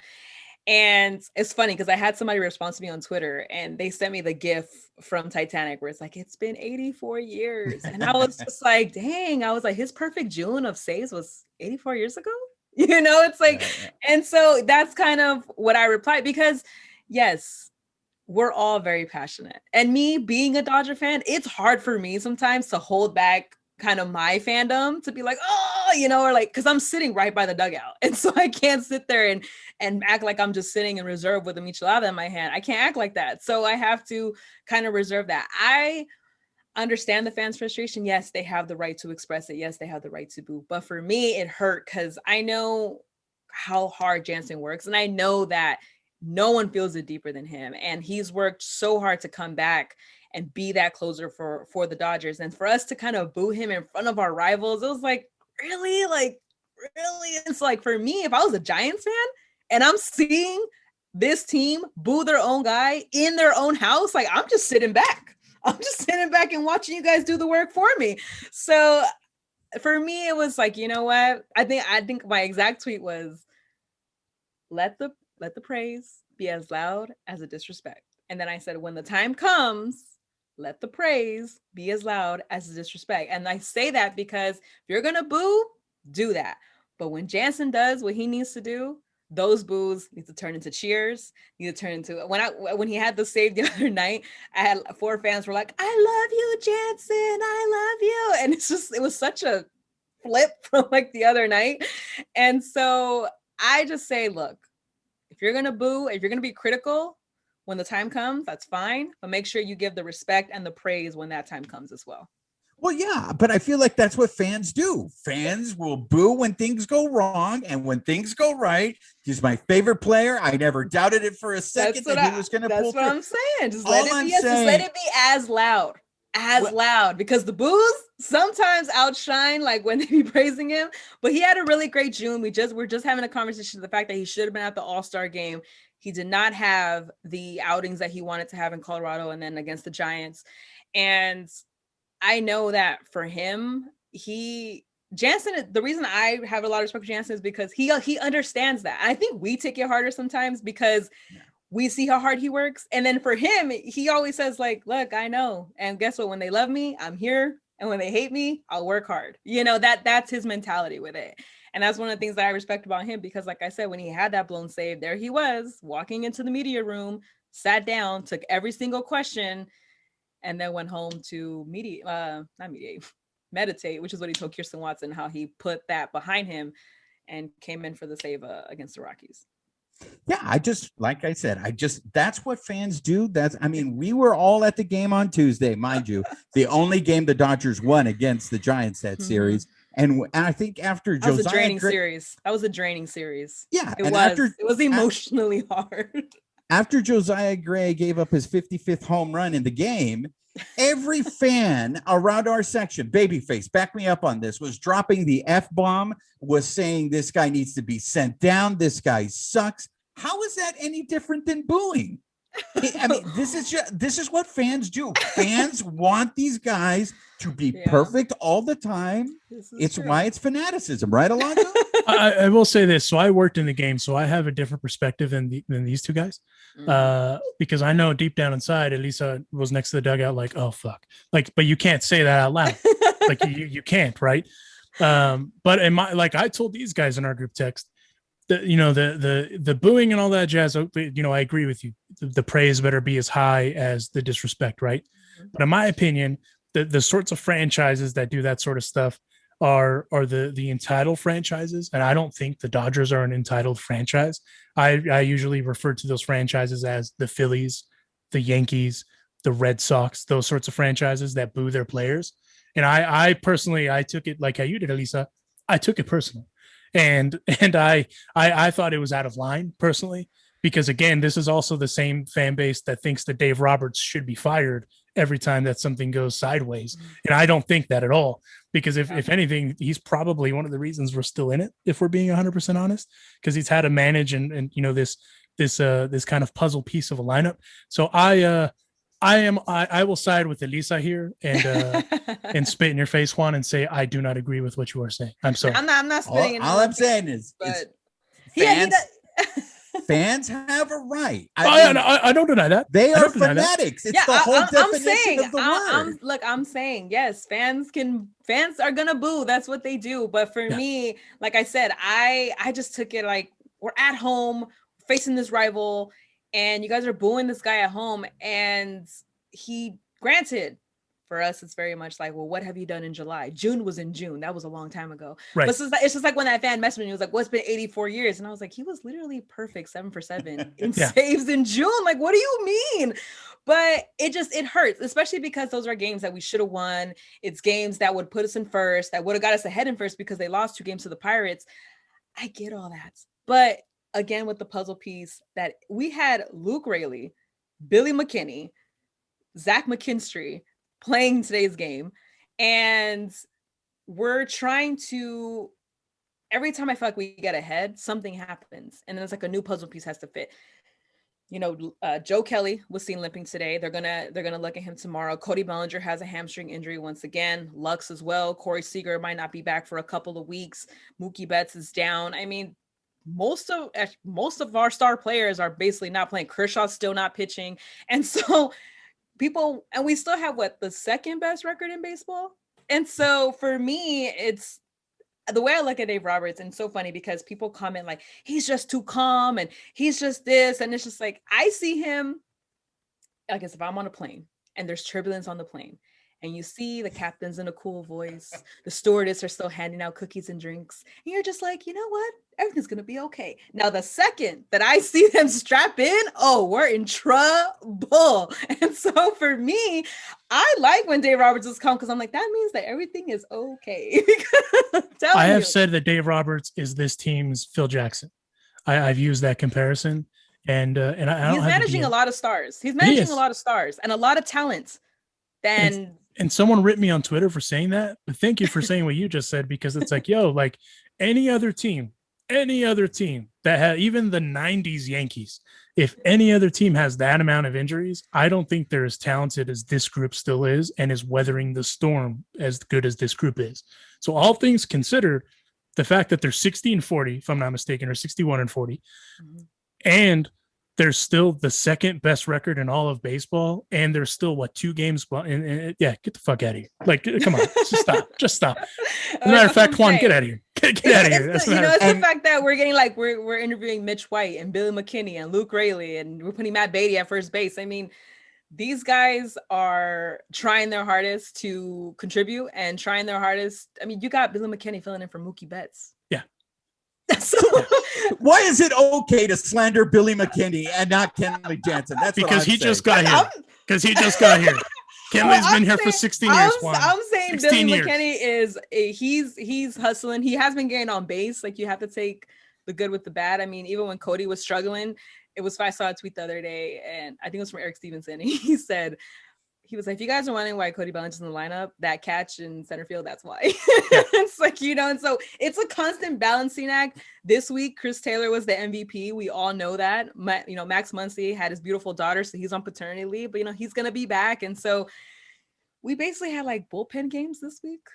And it's funny because I had somebody respond to me on Twitter and they sent me the GIF from Titanic where it's like, it's been 84 years. And I was just like, dang, I was like, his perfect June of saves was 84 years ago. It's like, and so that's kind of what I replied because yes, we're all very passionate. And me being a Dodger fan, it's hard for me sometimes to hold back kind of my fandom to be like, or like, because I'm sitting right by the dugout. And so I can't sit there and act like I'm just sitting in reserve with a michelada in my hand. I can't act like that. So I have to kind of reserve that. I understand the fans' frustration. Yes, they have the right to express it. Yes, they have the right to boo. But for me, it hurt because I know how hard Jansen works. And I know that no one feels it deeper than him. And he's worked so hard to come back and be that closer for the Dodgers. And for us to kind of boo him in front of our rivals, it was like, really? Like, really? It's like, for me, if I was a Giants fan and I'm seeing this team boo their own guy in their own house, like, I'm just sitting back. I'm just sitting back and watching you guys do the work for me. So for me, it was like, you know what? I think my exact tweet was, let the praise be as loud as the disrespect. And then I said, when the time comes, let the praise be as loud as the disrespect. And I say that because if you're going to boo, do that. But when Jansen does what he needs to do, those boos need to turn into cheers, need to turn into, when he had the save the other night, I had 4 fans were like, I love you, Jansen, I love you. And it was such a flip from like the other night. And so I just say, look, if you're going to boo, if you're going to be critical, when the time comes, that's fine. But make sure you give the respect and the praise when that time comes as well. Well, yeah, but I feel like that's what fans do. Fans will boo when things go wrong, and when things go right, he's my favorite player. I never doubted it for a second that he was going to pull through. That's what I'm saying. Just let it be as loud. Loud, because the boos sometimes outshine like when they be praising him. But he had a really great June. We're just having a conversation of the fact that he should have been at the All-Star game. He did not have the outings that he wanted to have in Colorado and then against the Giants. And I know that for him, Jansen, the reason I have a lot of respect for Jansen is because he understands that. I think we take it harder sometimes because we see how hard he works. And then for him, he always says like, look, I know. And guess what? When they love me, I'm here. And when they hate me, I'll work hard. That's his mentality with it. And that's one of the things that I respect about him, because like I said, when he had that blown save, there he was walking into the media room, sat down, took every single question, and then went home to meditate, which is what he told Kirsten Watson, how he put that behind him and came in for the save against the Rockies. Yeah, like I said, that's what fans do. We were all at the game on Tuesday, mind you, the only game the Dodgers won against the Giants that series. And I think after Josiah, that was a draining series. Yeah. It was emotionally hard. After Josiah Gray gave up his 55th home run in the game, every fan around our section, babyface, back me up on this, was dropping the F-bomb, was saying this guy needs to be sent down. This guy sucks. How is that any different than booing? I mean, this is what fans do. Fans want these guys to be perfect all the time. It's true. Why it's fanaticism, right, Alonso? I will say this. So I worked in the game, so I have a different perspective than these two guys. Because I know deep down inside, Elisa was next to the dugout like, oh, fuck. Like, but you can't say that out loud. Like, you can't, right? But I told these guys in our group text, the booing and all that jazz, I agree with you. The praise better be as high as the disrespect, right? But in my opinion, the sorts of franchises that do that sort of stuff are the entitled franchises. And I don't think the Dodgers are an entitled franchise. I usually refer to those franchises as the Phillies, the Yankees, the Red Sox, those sorts of franchises that boo their players. And I personally, I took it like how you did, Elisa. I took it personal. And I thought it was out of line personally, because again, this is also the same fan base that thinks that Dave Roberts should be fired every time that something goes sideways. And I don't think that at all, because if anything, he's probably one of the reasons we're still in it, if we're being 100% honest, because he's had to manage and this kind of puzzle piece of a lineup. So I will side with Elisa here and spit in your face, Juan, and say I do not agree with what you are saying. I'm sorry. I'm not spitting. All I'm saying is, but fans. fans have a right. I don't deny that. They are fanatics. It's the whole definition of the word. I'm saying, yes, fans are gonna boo. That's what they do. But for me, like I said, I just took it like we're at home facing this rival, and you guys are booing this guy at home. And granted, for us, it's very much like, well, what have you done in July? June was in June. That was a long time ago. Right. But it's just like when that fan messaged me, he was like, well, it's been 84 years. And I was like, he was literally perfect 7 for 7 in saves in June. Like, what do you mean? But it hurts, especially because those are games that we should have won. It's games that would put us in first, that would have got us ahead in first because they lost 2 games to the Pirates. I get all that. But again, with the puzzle piece that we had Luke Raley, Billy McKinney, Zach McKinstry playing today's game, and we're trying to, every time I feel like we get ahead, something happens, and then it's like a new puzzle piece has to fit. You know, Joe Kelly was seen limping today. They're gonna look at him tomorrow. Cody Bellinger has a hamstring injury once again. Lux as well. Corey Seager might not be back for a couple of weeks. Mookie Betts is down. I mean, most of our star players are basically not playing. Kershaw's still not pitching, and so and we still have the second best record in baseball. And so for me, it's the way I look at Dave Roberts, and it's so funny because people comment like, he's just too calm and he's just this. And it's just like, I see him, I guess if I'm on a plane and there's turbulence on the plane and you see the captain's in a cool voice, the stewardess are still handing out cookies and drinks, and you're just like, you know what? Everything's going to be okay. Now, the second that I see them strap in, we're in trouble. And so for me, I like when Dave Roberts is calm because I'm like, that means that everything is okay. I have said that Dave Roberts is this team's Phil Jackson. I've used that comparison. And I don't he's managing a lot of stars. He's managing a lot of stars and a lot of talent. And someone ripped me on Twitter for saying that, but thank you for saying what you just said, because it's like, like any other team that had, even the 90s Yankees, if any other team has that amount of injuries, I don't think they're as talented as this group still is and is weathering the storm as good as this group is. So all things considered, the fact that they're 60-40, if I'm not mistaken, or 61-40, and they're still the second best record in all of baseball, and they're still 2 games. Get the fuck out of here! Like, come on, just stop. As a matter of fact, Juan, get out of here. Get out of here. It's the fact that we're getting we're interviewing Mitch White and Billy McKinney and Luke Raley, and we're putting Matt Beatty at first base. I mean, these guys are trying their hardest to contribute and trying their hardest. I mean, you got Billy McKinney filling in for Mookie Betts. Yeah. So, why is it okay to slander Billy McKinney and not Kenley Jansen? That's because he just got here. Because he just got here. Kenley's been here for 16 years. I'm saying Billy McKinney is he's hustling. He has been getting on base. Like, you have to take the good with the bad. I mean, even when Cody was struggling, I saw a tweet the other day, and I think it was from Eric Stevenson. He said, he was like, if you guys are wondering why Cody Bellinger's in the lineup, that catch in center field, that's why. It's like, and so it's a constant balancing act. This week, Chris Taylor was the MVP. We all know that. Max Muncy had his beautiful daughter, so he's on paternity leave, but he's going to be back. And so we basically had bullpen games this week.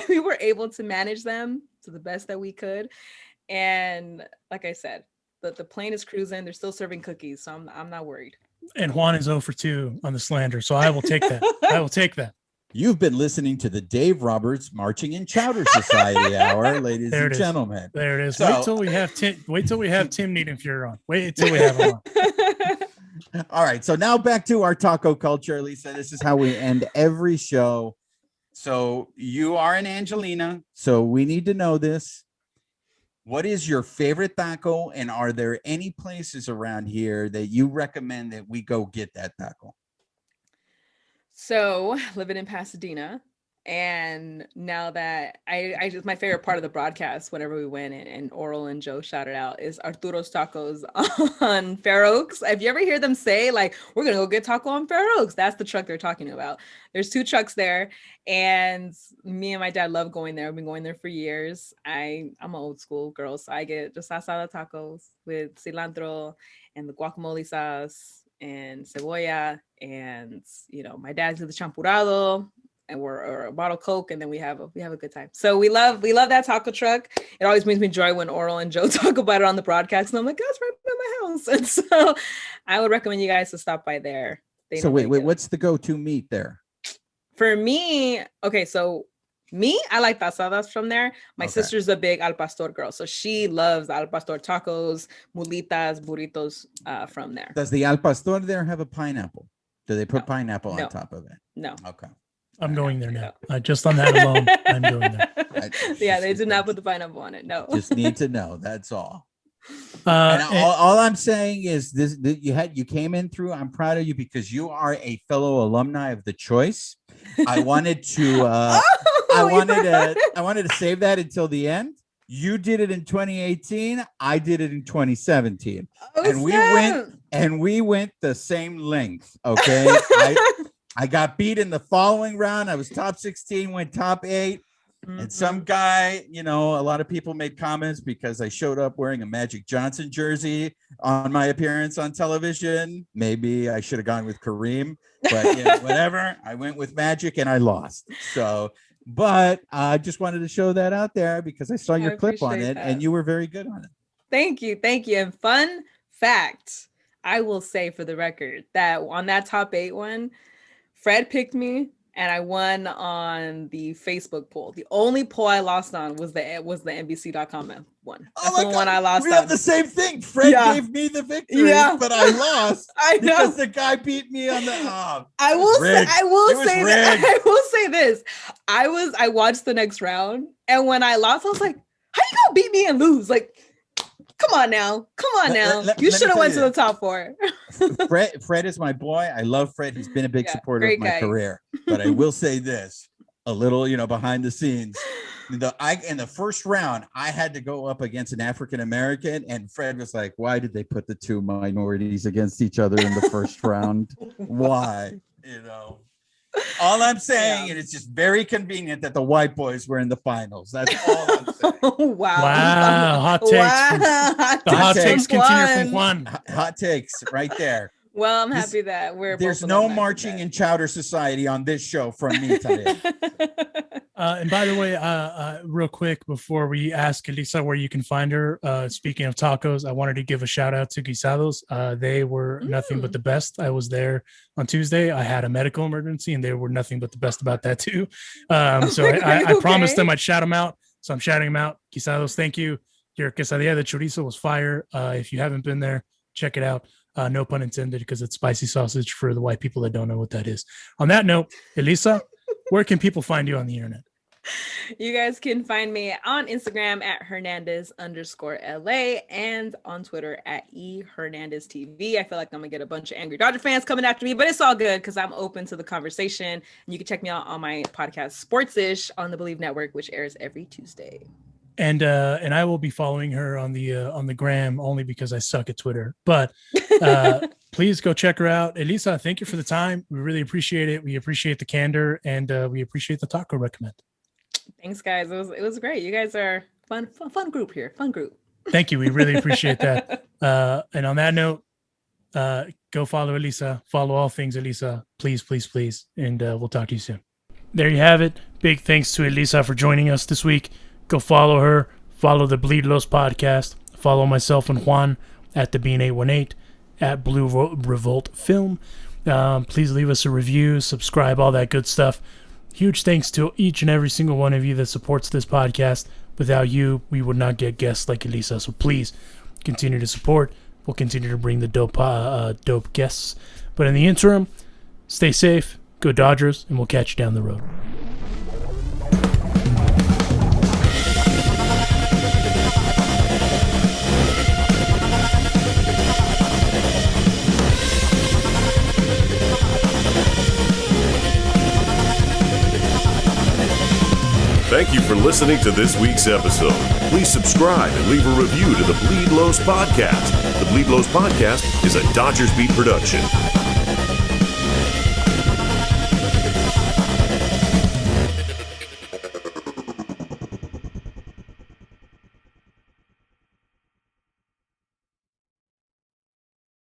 We were able to manage them to the best that we could. And like I said, the plane is cruising. They're still serving cookies, so I'm not worried. And Juan is 0 for 2 on the slander, so I will take that. I will take that. You've been listening to the Dave Roberts Marching in Chowder Society Hour, ladies and gentlemen. There it is. So, wait till we have Tim Niedenfuer on. Wait until we have him on. All right. So now back to our taco culture, Lisa. This is how we end every show. So you are an Angelina, so we need to know this. What is your favorite taco, and are there any places around here that you recommend that we go get that taco? So, living in Pasadena, and now that I just, my favorite part of the broadcast, whenever we went and Oral and Joe shouted out, is Arturo's Tacos on Fair Oaks. If you ever hear them say, we're going to go get taco on Fair Oaks, that's the truck they're talking about. There's 2 trucks there, and me and my dad love going there. I've been going there for years. I'm an old school girl, so I get just asada tacos with cilantro and the guacamole sauce and cebolla, and my dad's the champurrado, and we're a bottle of Coke, and then we have a good time. So we love that taco truck. It always brings me joy when Oral and Joe talk about it on the broadcast, and I'm like, that's right by my tacos. And so I would recommend you guys to stop by there. So wait, what's the go-to meat there? For me, okay, so I like tasadas from there. My sister's a big al pastor girl, so she loves al pastor tacos, mulitas, burritos from there. Does the al pastor there have a pineapple? Do they put pineapple on top of it? No. Okay. I'm going there now. Just on that alone, I'm going there. They do not put the pineapple on it. No. Just need to know. That's all. And all I'm saying is this: you came in through. I'm proud of you because you are a fellow alumni of the choice. I wanted to. I wanted to save that until the end. You did it in 2018. I did it in 2017, and we went the same length. Okay, I got beat in the following round. I was top 16, went top 8. And some guy, a lot of people made comments because I showed up wearing a Magic Johnson jersey on my appearance on television. Maybe I should have gone with Kareem, but whatever. I went with Magic and I lost. But I just wanted to show that out there because I saw your clip on it and you were very good on it. Thank you. And fun fact, I will say for the record that on that top 8 one, Fred picked me. And I won on the Facebook poll. The only poll I lost on was the NBC.com one. That's the one I lost on. We have the same thing. Fred gave me the victory, but I lost. I know. Because the guy beat me on the. I will say this. I watched the next round, and when I lost, I was like, "How you gonna beat me and lose?" Like, come on now. You should have went to the top 4. Fred is my boy. I love Fred. He's been a big supporter of my career. But I will say this, a little, behind the scenes. In the first round, I had to go up against an African American, and Fred was like, "Why did they put the 2 minorities against each other in the first round? Why?" All I'm saying, and it's just very convenient that the white boys were in the finals. That's all I'm saying. Wow. Hot takes. The hot takes continue from Juan. Hot takes right there. Well, I'm happy that there's no marching in Chowder Society on this show from me today. And by the way, real quick, before we ask Elisa where you can find her, speaking of tacos, I wanted to give a shout out to Guisados. They were nothing but the best. I was there on Tuesday. I had a medical emergency, and they were nothing but the best about that too. I promised them I'd shout them out. So I'm shouting them out. Guisados, thank you. Your quesadilla de chorizo was fire. If you haven't been there, check it out. No pun intended, because it's spicy sausage for the white people that don't know what that is. On that note, Elisa, where can people find you on the internet? You guys can find me on Instagram at Hernandez_LA and on Twitter at eHernandezTV. I feel like I'm gonna get a bunch of angry Dodger fans coming after me, but it's all good because I'm open to the conversation. And you can check me out on my podcast Sportsish on the Believe Network, which airs every Tuesday. And I will be following her on the gram only because I suck at Twitter. But please go check her out. Elisa, thank you for the time. We really appreciate it. We appreciate the candor, and we appreciate the taco recommend. Thanks, guys. It was great. You guys are fun group here. Fun group. Thank you. We really appreciate that. And on that note, go follow Elisa. Follow all things Elisa. Please. And we'll talk to you soon. There you have it. Big thanks to Elisa for joining us this week. Go follow her. Follow the Bleed Los podcast. Follow myself and Juan at the Bean818, at Blue Revolt Film. Please leave us a review, subscribe, all that good stuff. Huge thanks to each and every single one of you that supports this podcast. Without you, we would not get guests like Elisa. So please continue to support. We'll continue to bring the dope guests. But in the interim, stay safe, go Dodgers, and we'll catch you down the road. Thank you for listening to this week's episode. Please subscribe and leave a review to the Bleed Los podcast. The Bleed Los podcast is a Dodgers Beat production.